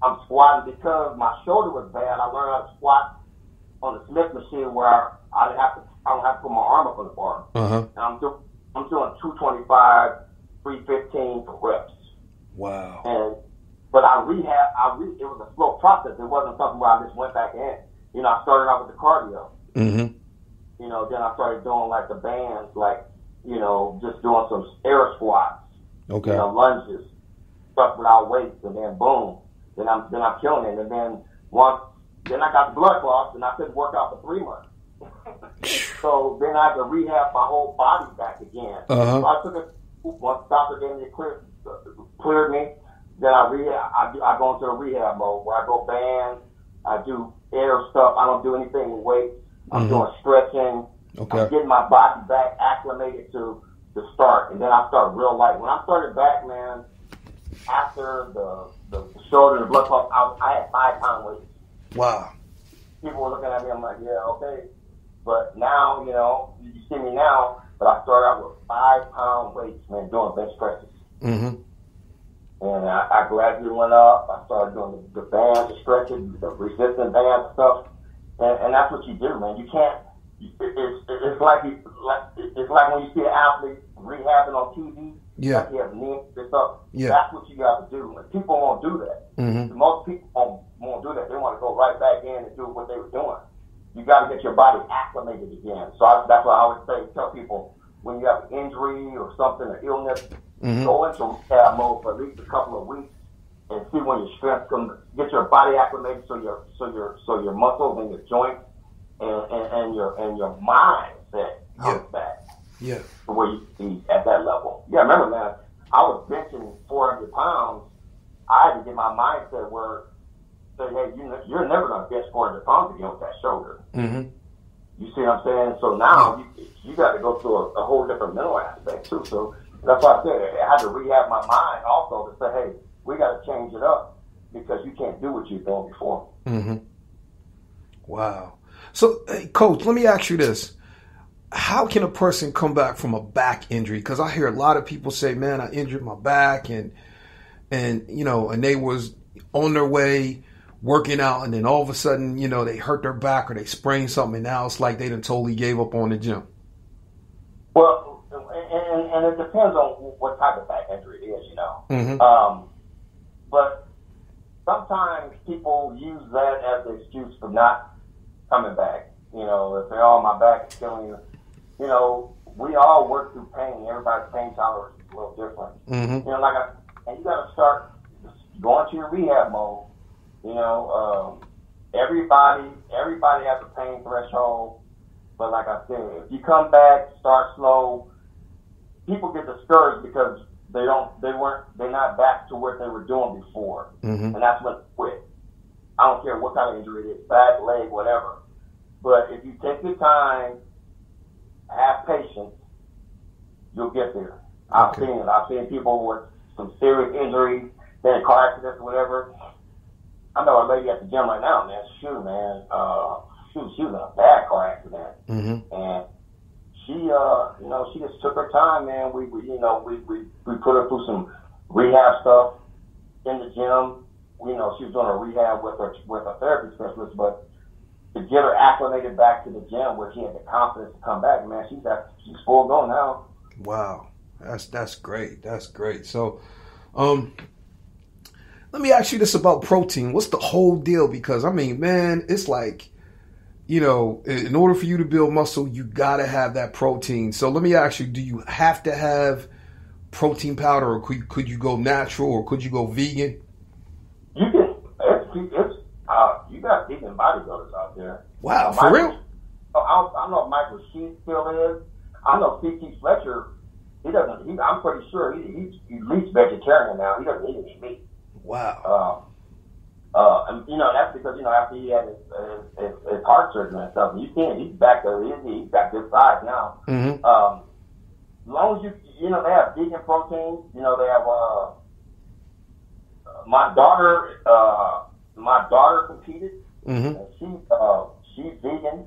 I'm squatting because my shoulder was bad. I learned how to squat on the Smith machine where I don't have to put my arm up on the bar. Uh-huh. And I'm doing 225, 315 for reps. Wow. But it was a slow process. It wasn't something where I just went back in. You know, I started out with the cardio. Mm-hmm. You know, then I started doing like the bands, like, you know, just doing some air squats. Okay. You know, lunges, stuff without weights, and then boom, then I'm killing it. And then I got the blood clots, and I couldn't work out for 3 months. So then I had to rehab my whole body back again. Uh-huh. So I took it once the doctor gave me cleared me. Then I go into a rehab mode where I go bands, I do air stuff. I don't do anything with weights. I'm doing stretching. Okay. I'm getting my body back acclimated to the start, and then I start real light. When I started back, man, after the shoulder and the blood clot, I had 5-pound weights. Wow. People were looking at me. I'm like, yeah, okay. But now, you know, you see me now, but I started out with 5-pound weights, man, doing bench presses. Mm-hmm. And I gradually went up. I started doing the bands, the stretches, the resistant band stuff. And that's what you do, man. You can't. It's like when you see an athlete rehabbing on TV. Yeah. Like he has knee and stuff. Yeah. That's what you got to do. And people won't do that. Mm-hmm. Most people won't do that. They want to go right back in and do what they were doing. You got to get your body acclimated again. So that's why I always tell people, when you have an injury or something, an illness, go into rehab mode for at least a couple of weeks and see when your strength comes. Get your body acclimated so your muscles and your joints and your mindset comes back. Yeah. To where you be at that level. Yeah, remember, man, I was benching 400 pounds. I had to get my mindset where, say, hey, you're never going to bench 400 pounds again with that shoulder. Mm-hmm. You see what I'm saying? So now you got to go through a whole different mental aspect too. So that's why I said I had to rehab my mind also to say, hey, we got to change it up because you can't do what you've done before. Mm-hmm. Wow. So, hey, Coach, let me ask you this. How can a person come back from a back injury? Because I hear a lot of people say, man, I injured my back and you know, and they was on their way working out, and then all of a sudden, you know, they hurt their back or they sprained something, and now it's like they done totally gave up on the gym. Well, and it depends on what type of back injury it is, you know. Mm-hmm. But sometimes people use that as an excuse for not coming back. You know, if they're, oh, my back is killing you. You know, we all work through pain. Everybody's pain tolerance is a little different. Mm-hmm. You know, and you got to start going to your rehab mode. You know, everybody has a pain threshold. But like I said, if you come back, start slow, people get discouraged because they're not back to what they were doing before. Mm-hmm. And that's when they quit. I don't care what kind of injury it is, back, leg, whatever. But if you take your time, have patience, you'll get there. I've seen it. I've seen people with some serious injuries, then car accidents or whatever. I know a lady at the gym right now, man. She was in a bad car accident. Mm-hmm. And she, you know, she just took her time, man. We put her through some rehab stuff in the gym. You know, she was doing a rehab with a therapy specialist, but to get her acclimated back to the gym where she had the confidence to come back, man, she's full going now. Wow. That's great. That's great. So, let me ask you this about protein. What's the whole deal? Because, I mean, man, it's like, you know, in order for you to build muscle, you got to have that protein. So let me ask you, do you have to have protein powder, or could you go natural, or could you go vegan? You can. You got vegan bodybuilders out there. Wow, for real? I don't know if Michael Sheet still is. I know C.T. Fletcher. I'm pretty sure he's at least vegetarian now. He doesn't eat any meat. Wow. And, that's because, after he had his heart surgery and stuff, you see him, he's back there, he's got good size now. Mm-hmm. As long as they have vegan protein, they have, my daughter competed, Mm-hmm. and she's vegan,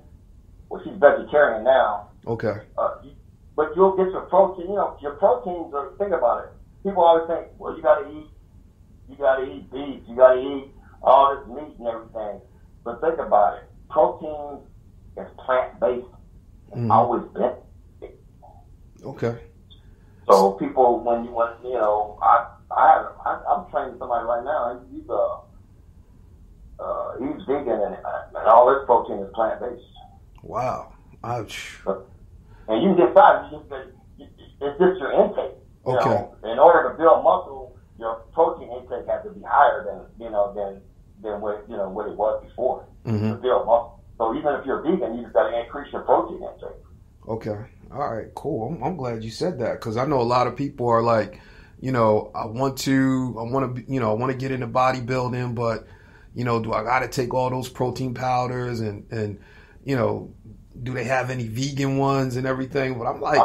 well, she's vegetarian now. Okay. But you'll get your protein, your proteins are, think about it. People always think, well, you gotta eat beef, you gotta eat all this meat and everything. But think about it. Protein is plant-based. It's Mm-hmm. always been. Okay. So people, I'm training somebody right now. He's vegan and all his protein is plant-based. Wow. Ouch. And you can get size. It's just your intake. Okay. In order to build muscle, your protein intake has to be higher than what it was before Mm-hmm. to build muscle. So even if you're vegan, you just got to increase your protein intake. Okay. All right. Cool. I'm glad you said that because I know a lot of people are like, I want to get into bodybuilding, but do I got to take all those protein powders and do they have any vegan ones and everything? But I'm like,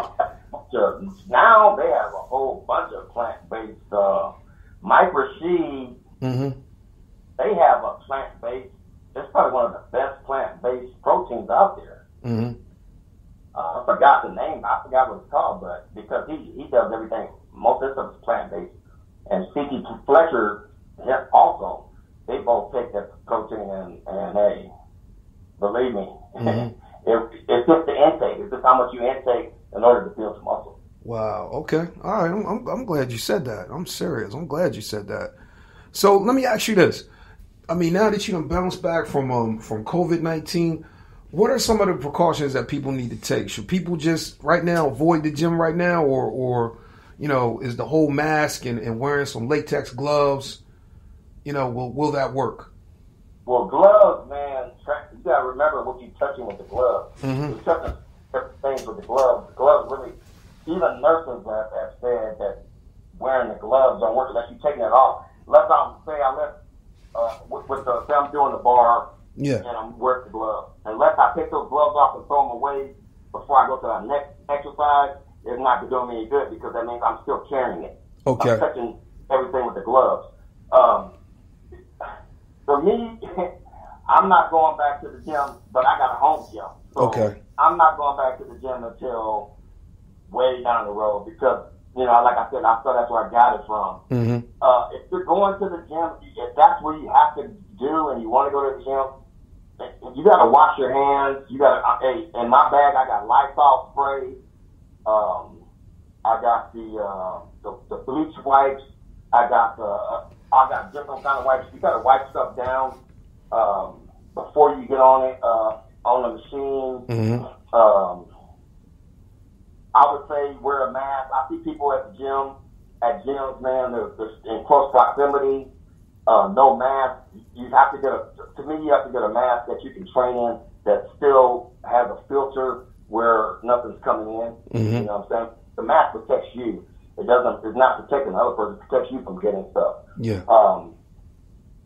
now they have a whole bunch of plant-based. Mike Rashid, mm-hmm. they have a plant-based. It's probably one of the best plant-based proteins out there. Mm-hmm. I forgot the name. I forgot what it's called, but because he does everything, most of this stuff is plant-based. And C.T. Fletcher, also, they both take that protein and hey, believe me, Mm-hmm. it's just the intake. It's just how much you intake in order to build muscle. Wow. Okay. All right. I'm glad you said that. I'm serious. I'm glad you said that. So let me ask you this. I mean, now that you done bounced back from COVID-19, what are some of the precautions that people need to take? Should people just right now avoid the gym right now, or is the whole mask and wearing some latex gloves, will that work? Well, gloves, man, you gotta remember what you're touching with the gloves. Mm-hmm. You're touching different things with the gloves. The gloves really, even nurses have said that wearing the gloves don't work unless you're taking it off. Unless say I'm doing the bar, Yeah. and I'm wearing the gloves. Unless I take those gloves off and throw them away before I go to the next exercise, it's not doing me any good because that means I'm still carrying it. Okay. I'm touching everything with the gloves. For me, I'm not going back to the gym, but I got a home gym. So Okay. I'm not going back to the gym until way down the road because, like I said, I thought that's where I got it from. Mm-hmm. If you're going to the gym, if that's what you have to do and you want to go to the gym, you got to wash your hands. You got to, in my bag, I got Lysol spray. I got the bleach wipes. I got different kind of wipes. You got to wipe stuff down before you get on it on the machine. Mm-hmm. I would say wear a mask. I see people at gyms, man, they're in close proximity, no mask. You have to get a mask that you can train in that still has a filter where nothing's coming in. Mm-hmm. You know what I'm saying? The mask protects you. It's not protecting the other person. It protects you from getting stuff. Yeah.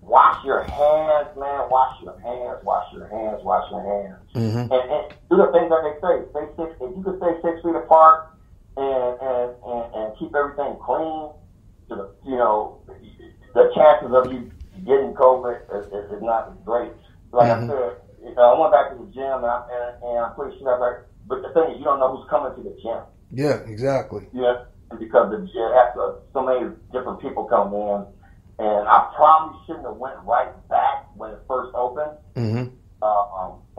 Wash your hands, man. Wash your hands. Mm-hmm. And do the things that they say. If you can stay 6 feet apart and keep everything clean, the chances of you getting COVID is not great. Like Mm-hmm. I said, I went back to the gym and I'm pretty sure but the thing is, you don't know who's coming to the gym. Yeah, exactly. Yeah, because it has so many different people come in, and I probably shouldn't have went right back when it first opened. Mm-hmm.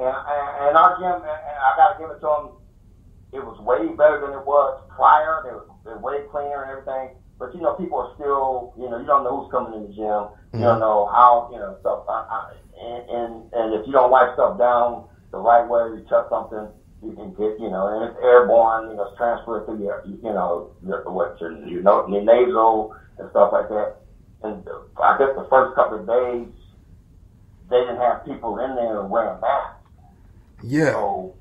And our gym, and I got to give it to them, it was way better than it was prior. They're way cleaner and everything. But people are still, you don't know who's coming in the gym. Mm-hmm. You don't know how, stuff. And if you don't wipe stuff down the right way, you touch something, you can get, and it's airborne. It's transferred to your nasal and stuff like that. And I guess the first couple of days, they didn't have people in there wearing masks. Yeah. So,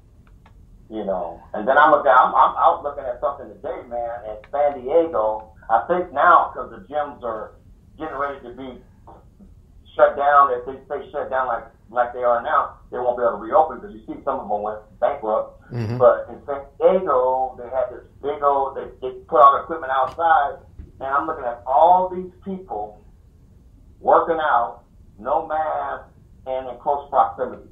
and then I was looking at something today, man, in San Diego. I think now because the gyms are getting ready to be shut down, if they stay shut down like they are now, they won't be able to reopen because you see some of them went bankrupt. Mm-hmm. But in San Diego, they had this big old, they put all the equipment outside, and I'm looking at all these people working out, no mask, and in close proximity.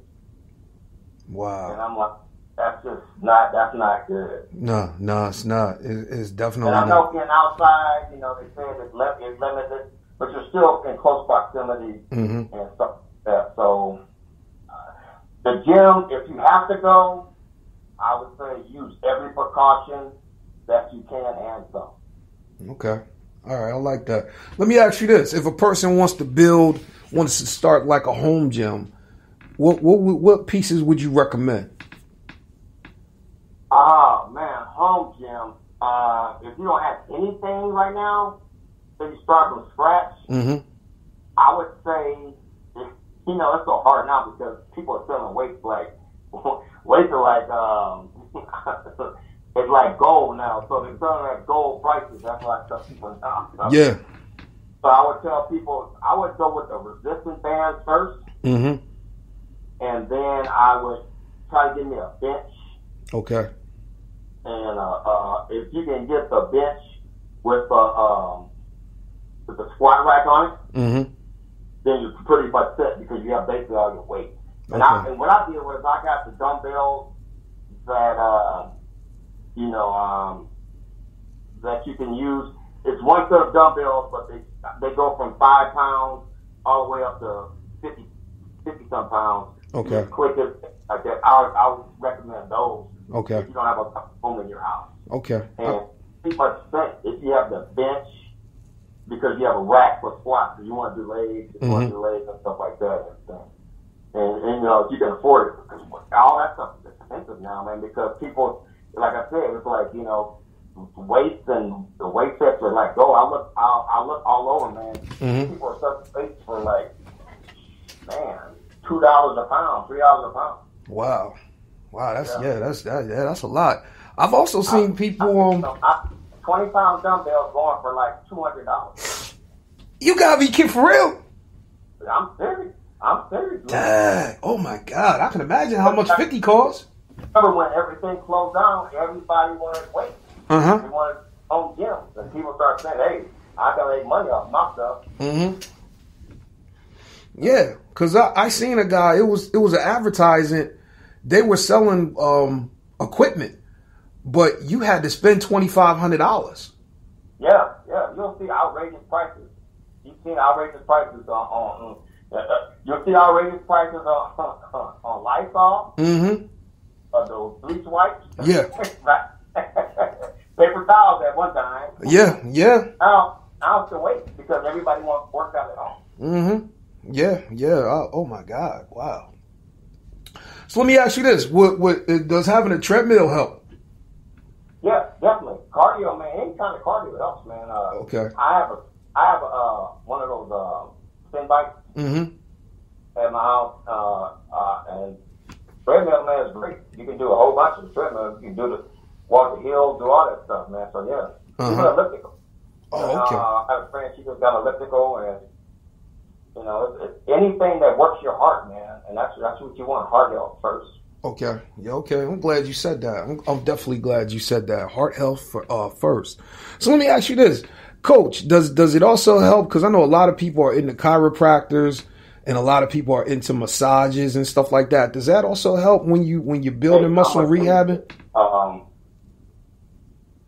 Wow. And I'm like, that's not good. No, it's not. It's definitely and I not. know being outside, you know, they say it's limited, but you're still in close proximity Mm-hmm. and stuff like that. So the gym, if you have to go, I would say use every precaution that you can and some. Okay. All right, I like that. Let me ask you this. If a person wants to start like a home gym, what pieces would you recommend? Oh, man, home gym. If you don't have anything right now, so you start from scratch, Mm-hmm. I would say, you know, it's so hard now because people are selling weights like, weights are like, it's like gold now. So they're selling at gold prices. That's why I tell people now. Yeah. So I would tell people, I would go with the resistance bands first, Mm-hmm. and then I would try to get me a bench. Okay. And if you can get the bench with the squat rack on it, Mm-hmm. then you're pretty much set because you have basically all your weight. And, Okay. and what I did was I got the dumbbells that that you can use. It's one set of dumbbells, but they go from 5 pounds all the way up to 50 some pounds. Okay. You click it like that. I would recommend those. Okay. If you don't have a home in your house. Okay. And pretty much set if you have the bench because you have a rack for squats. So you want to do legs, you want to do legs and stuff like that and stuff. And you know, if you can afford it, because all that stuff is expensive now, man, because people, like I said, it's like, you know, weights and the weight sets are like, I look all over, man. Mm-hmm. People are such weights for like, man, $2 a pound, $3 a pound. Wow. That's a lot. I've also seen people. 20-pound dumbbells going for like $200. You gotta be kidding for real. I'm serious. Man. Dang. Oh my God. I can imagine how much 50 costs. Remember when everything closed down, everybody wanted weights. Uh-huh. They wanted home gyms. And people started saying, hey, I can make money off my stuff. Mm-hmm. Yeah, because I seen a guy, it was an advertising. They were selling equipment, but you had to spend $2,500. Yeah. You'll see outrageous prices. You've seen outrageous prices on you'll see outrageous prices on Lysol. Mm-hmm. Those bleach wipes. Yeah. Paper towels at one time. Yeah. Now it's the weight because everybody wants to work out at home. Mm-hmm. Yeah. Oh my God. Wow. So let me ask you this: What does having a treadmill help? Yeah, definitely. Cardio, man. Any kind of cardio helps, man. Okay. I have one of those spin bikes Mm-hmm. at my house, and treadmill, man, is great. You can do a whole bunch of treadmill. You can walk the hill, do all that stuff, man. So yeah, even elliptical. Oh, okay. I have a friend. She just got an elliptical, and you know, it's anything that works your heart, man. And that's what you want. Heart health first. Okay. Yeah, okay. I'm glad you said that. I'm definitely glad you said that. Heart health first. So let me ask you this. Coach, does it also help? Because I know a lot of people are into chiropractors and a lot of people are into massages and stuff like that. Does that also help when you're building muscle and rehabbing?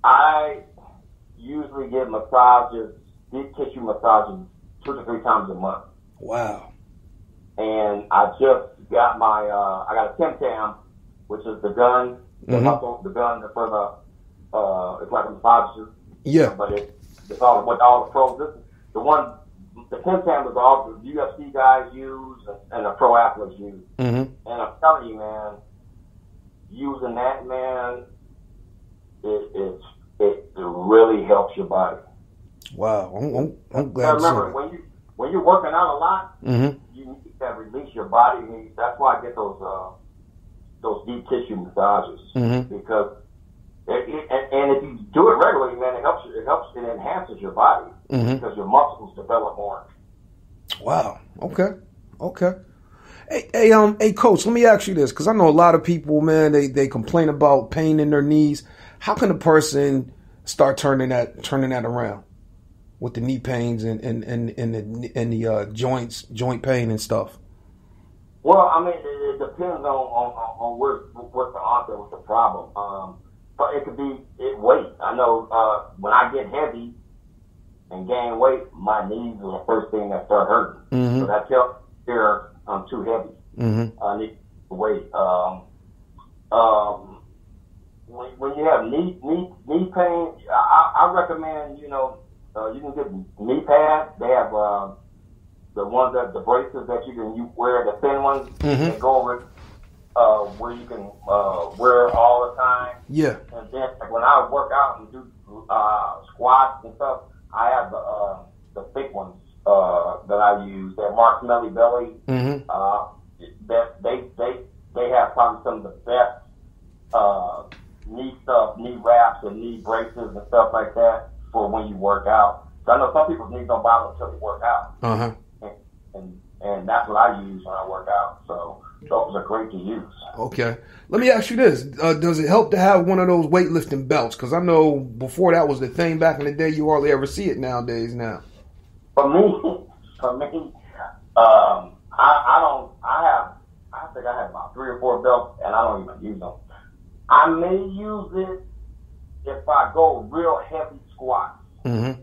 I usually get massages, deep tissue massages, 2 to 3 times a month. Wow. And I just got I got a Tim Tam, which is the gun, the muscle, the gun for the, it's like a massager. Yeah. But it's all with all the pros. The Tim Tam is all the UFC guys use and the pro athletes use. Mm-hmm. And I'm telling you, man, using that, man, it really helps your body. Wow. I'm glad. Remember, when you're working out a lot, mm-hmm. you need to release your body. That's why I get those deep tissue massages Mm-hmm. because and if you do it regularly, man, it enhances your body Mm-hmm. because your muscles develop more. Wow. Okay. Hey, Coach, let me ask you this, because I know a lot of people, man, they complain about pain in their knees. How can a person start turning that around with the knee pains and the joint pain and stuff? Well, I mean, it depends on what's the onset, what's the problem. But it could be weight. I know when I get heavy and gain weight, my knees are the first thing that start hurting. Mm-hmm. So that tells me I'm too heavy. Mm-hmm. I need to weight. When you have knee pain, I recommend you can get knee pads. They have the ones the braces that you wear, the thin ones. Mm-hmm. That go over where you can wear all the time. Yeah. And then when I work out and do squats and stuff, I have the thick ones that I use. They're Mark Smelly Belly. Mm-hmm. They have probably some of the best knee stuff, knee wraps and knee braces and stuff like that for when you work out. So I know some people's knees don't bother until they work out. Uh-huh. And that's what I use when I work out. So those are great to use. Okay. Let me ask you this. Does it help to have one of those weightlifting belts? Because I know before that was the thing back in the day, you hardly ever see it nowadays now. For me, I think I have about 3 or 4 belts, and I don't even use them. I may use it if I go real heavy squats. Mm-hmm.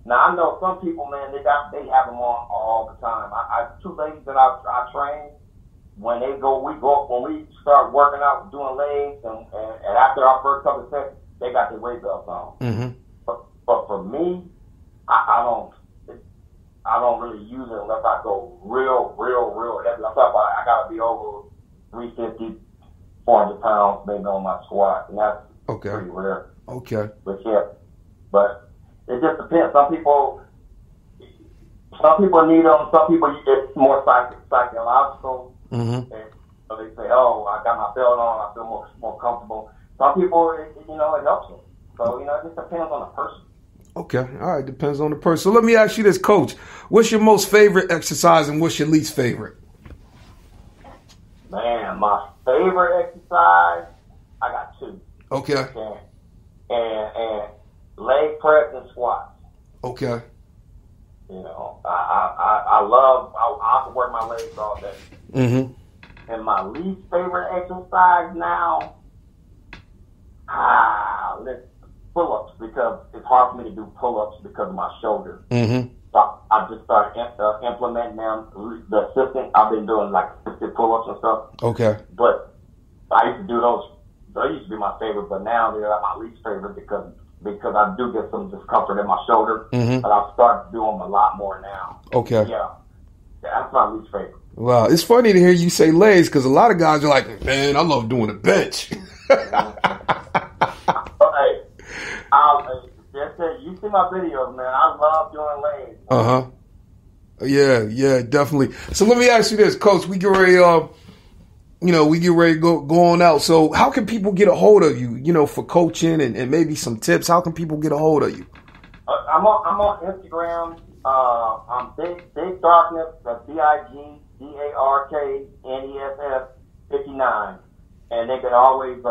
Now I know some people, man, they have them on all the time. I 2 ladies that I train, when we start working out, doing legs, and after our first couple of sets, they got their weight belts on. Mm-hmm. But for me, I don't really use it unless I go real heavy. I gotta be over 350, 400 pounds maybe on my squat, and that's pretty rare. Okay. But it just depends. Some people need them. Some people it's more psychological. Mm-hmm. And so they say, "Oh, I got my belt on. I feel more comfortable." Some people, it helps them. So it just depends on the person. Okay. All right. Depends on the person. So let me ask you this, Coach. What's your most favorite exercise and what's your least favorite? Man, my favorite exercise, I got 2. Okay. And leg press and squats. Okay. I can work my legs all day. Mm-hmm. And my least favorite exercise now, pull-ups, because it's hard for me to do pull-ups because of my shoulder. Mm-hmm. So I just started implementing them. The assistant, I've been doing like assisted pull-ups and stuff. Okay. But I used to do those. They used to be my favorite, but now they're my least favorite because I do get some discomfort in my shoulder. Mm-hmm. But I've started doing them a lot more now. Okay. Yeah, that's my least favorite. Wow, it's funny to hear you say legs because a lot of guys are like, man, I love doing the bench. You see my videos, man. I love doing legs. Uh-huh. Yeah, definitely. So let me ask you this, Coach. We get ready, go on out. So how can people get a hold of you, for coaching and maybe some tips? How can people get a hold of you? I'm on Instagram. I'm Big Darkness. That's BIGDARKNESS 59, and they can always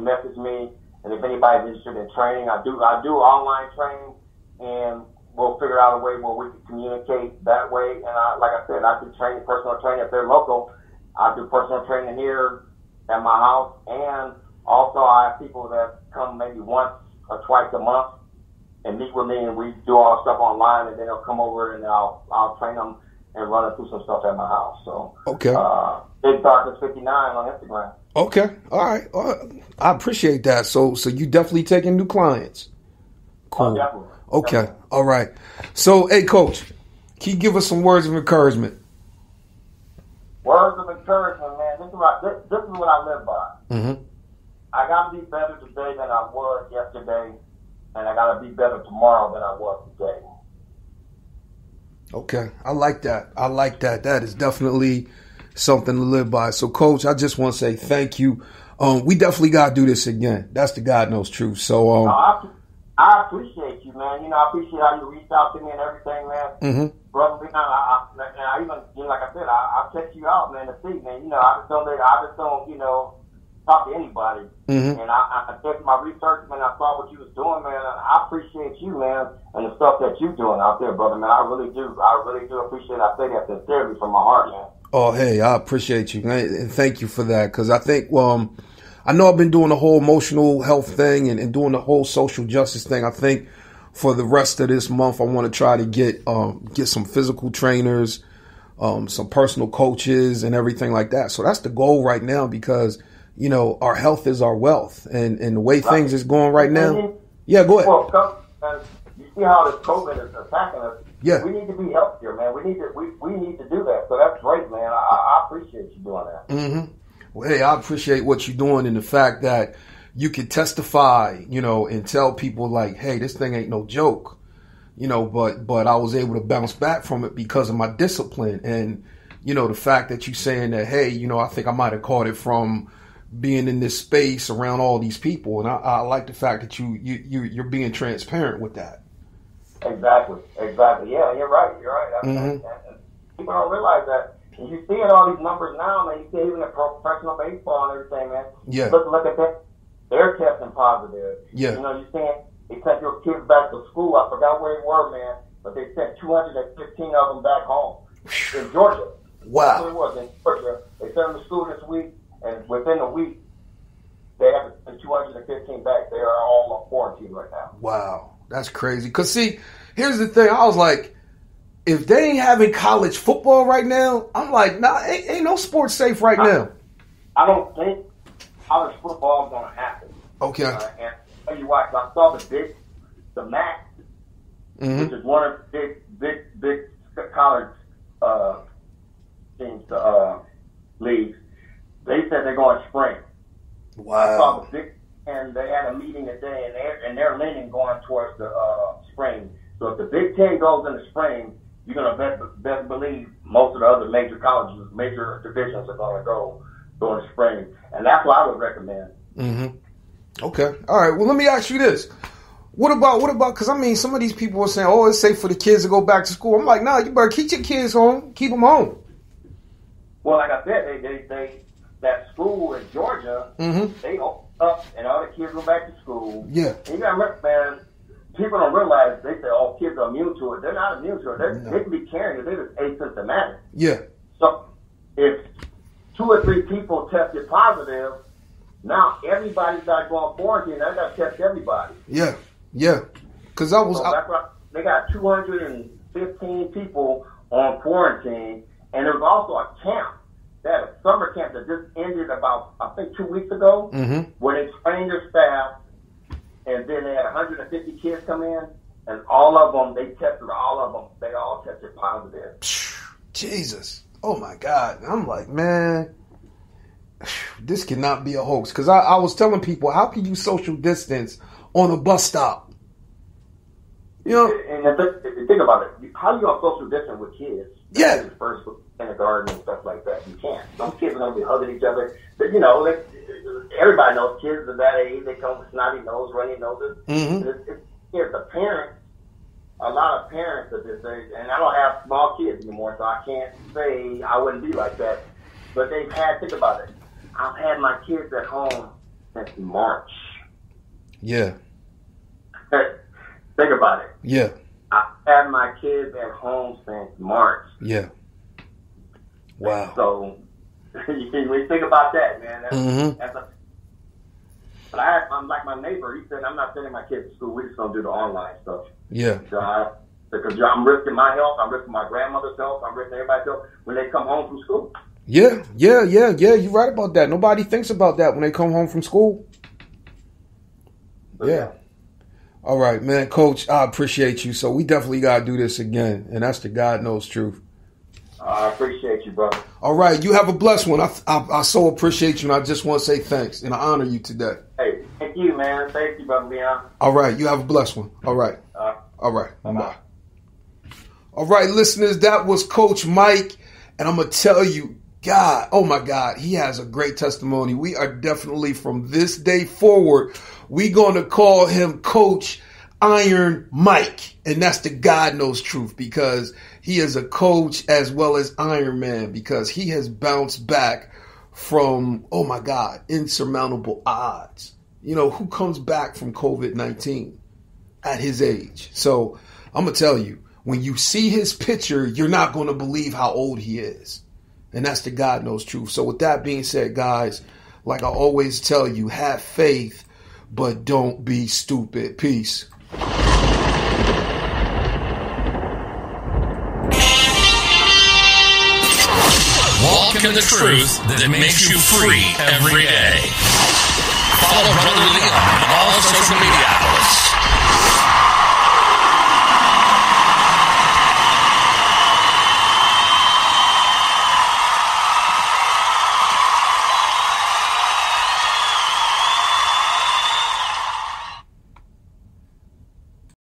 message me. And if anybody's interested in training, I do online training, and we'll figure out a way where we can communicate that way. And like I said, I do personal training if they're local. I do personal training here at my house, and also I have people that come maybe once or twice a month and meet with me, and we do all the stuff online, and then they'll come over and I'll train them and run them through some stuff at my house. So okay, Big Darkness 59 on Instagram. Okay, all right. I appreciate that. So you definitely taking new clients. Cool. Oh, definitely. Okay, Definitely. All right. So, hey, Coach, can you give us some words of encouragement? Words of encouragement, man. This is what I live by. Mm-hmm. I got to be better today than I was yesterday, and I got to be better tomorrow than I was today. Okay, I like that. That is definitely something to live by. So, Coach, I just want to say thank you. We definitely got to do this again. That's the God knows truth. So, I appreciate you, man. I appreciate how you reached out to me and everything, man. Mm-hmm. Brother, I even, like I said, I checked you out, man, to see, man. I just don't, talk to anybody. Mm-hmm. And I did my research, man. I saw what you was doing, man. I appreciate you, man, and the stuff that you doing out there, brother, man. I really do. I really do appreciate it. I say that sincerely from my heart, man. Oh, hey, I appreciate you, man, and thank you for that. Because I think, I know I've been doing the whole emotional health thing and doing the whole social justice thing. I think for the rest of this month, I want to try to get some physical trainers, some personal coaches, and everything like that. So that's the goal right now, because our health is our wealth, and the way things is going right now. Mm-hmm. Yeah, go ahead. Well, you see how this COVID is attacking us. Yeah. We need to be healthier, man. We need to do that. So that's great, man. I appreciate you doing that. Mm-hmm. Well, hey, I appreciate what you're doing, and the fact that you can testify, and tell people like, hey, this thing ain't no joke, but I was able to bounce back from it because of my discipline. And, the fact that you're saying that, hey, I think I might have caught it from being in this space around all these people. And I like the fact that you're being transparent with that. Exactly. Yeah, you're right. Mm-hmm. People don't realize that. And you see all these numbers now, man. You see even in professional baseball and everything, man. Yeah. Look at that. They're testing positive. Yeah. You're saying they sent your kids back to school. I forgot where they were, man. But they sent 215 of them back home in Georgia. Wow. That's what it was in Georgia. They sent them to school this week, and within a week, they have 215 back. They are all on quarantine right now. Wow. That's crazy. Because, see, here's the thing. I was like, if they ain't having college football right now, I'm like, nah, ain't no sports safe right now. I don't think college football is going to happen. Okay. And I'll tell you what, I saw the MAC, Mm-hmm. which is one of the big college teams, leagues. They said they're going spring. I saw Wow. and they had a meeting today, and they're leaning going towards the spring. So if the Big Ten goes in the spring, you're going to best believe most of the other major colleges, major divisions are going to go in the spring. And that's what I would recommend. Mm-hmm. Okay. All right. Well, let me ask you this. What about, because I mean, some of these people are saying, oh, it's safe for the kids to go back to school. I'm like, nah, you better keep your kids home. Keep them home. Well, like I said, they that school in Georgia, Mm-hmm. they opened up and all the kids go back to school. Yeah. And you got to remember, man, people don't realize, they say, oh, kids are immune to it. They're not immune to it. They can be carrying it. They're just asymptomatic. Yeah. So if 2 or 3 people tested positive, now everybody's got to go on quarantine. They got to test everybody. Yeah. Yeah. Because I was... So that's why they got 215 people on quarantine. And there was also a camp. They had a summer camp that just ended about, I think, 2 weeks ago, Mm-hmm. where they trained their staff, and then they had 150 kids come in, and all of them, they all tested positive. Jesus. Oh, my God. I'm like, man, this cannot be a hoax. Because I was telling people, how can you social distance on a bus stop? You know? And if you think about it, how you going to social distance with kids? Yeah. First, kindergarten and stuff like that. You can't. Some kids are going to be hugging each other. But, everybody knows kids of that age, they come with snotty nose, runny noses. Mm-hmm. It's the parents, a lot of parents at this age, and I don't have small kids anymore, so I can't say I wouldn't be like that. But think about it. I've had my kids at home since March. Yeah. Think about it. Yeah. I've had my kids at home since March. Yeah. Wow. So, when you think about that, man, but I'm like my neighbor. He said, I'm not sending my kids to school. We're just going to do the online stuff. Yeah. So because I'm risking my health. I'm risking my grandmother's health. I'm risking everybody's health when they come home from school. Yeah. You're right about that. Nobody thinks about that when they come home from school. So, yeah. All right, man. Coach, I appreciate you. So we definitely got to do this again. And that's the God knows truth. I appreciate you, brother. All right. You have a blessed one. I so appreciate you. And I just want to say thanks and I honor you today. Hey, thank you, man. Thank you, brother Leon. All right. You have a blessed one. All right. All right. Bye. All right, listeners. That was Coach Mike. And I'm going to tell you, God, oh my God, he has a great testimony. We are definitely from this day forward, we going to call him Coach Iron Mike. And that's the God knows truth, because he is a coach as well as Iron Man, because he has bounced back from, oh my God, insurmountable odds. You know, who comes back from COVID-19 at his age? So I'm going to tell you, when you see his picture, you're not going to believe how old he is. And that's the God knows truth. So with that being said, guys, like I always tell you, have faith, but don't be stupid. Peace. Walk in the truth that makes you free every day. Follow Brother Leon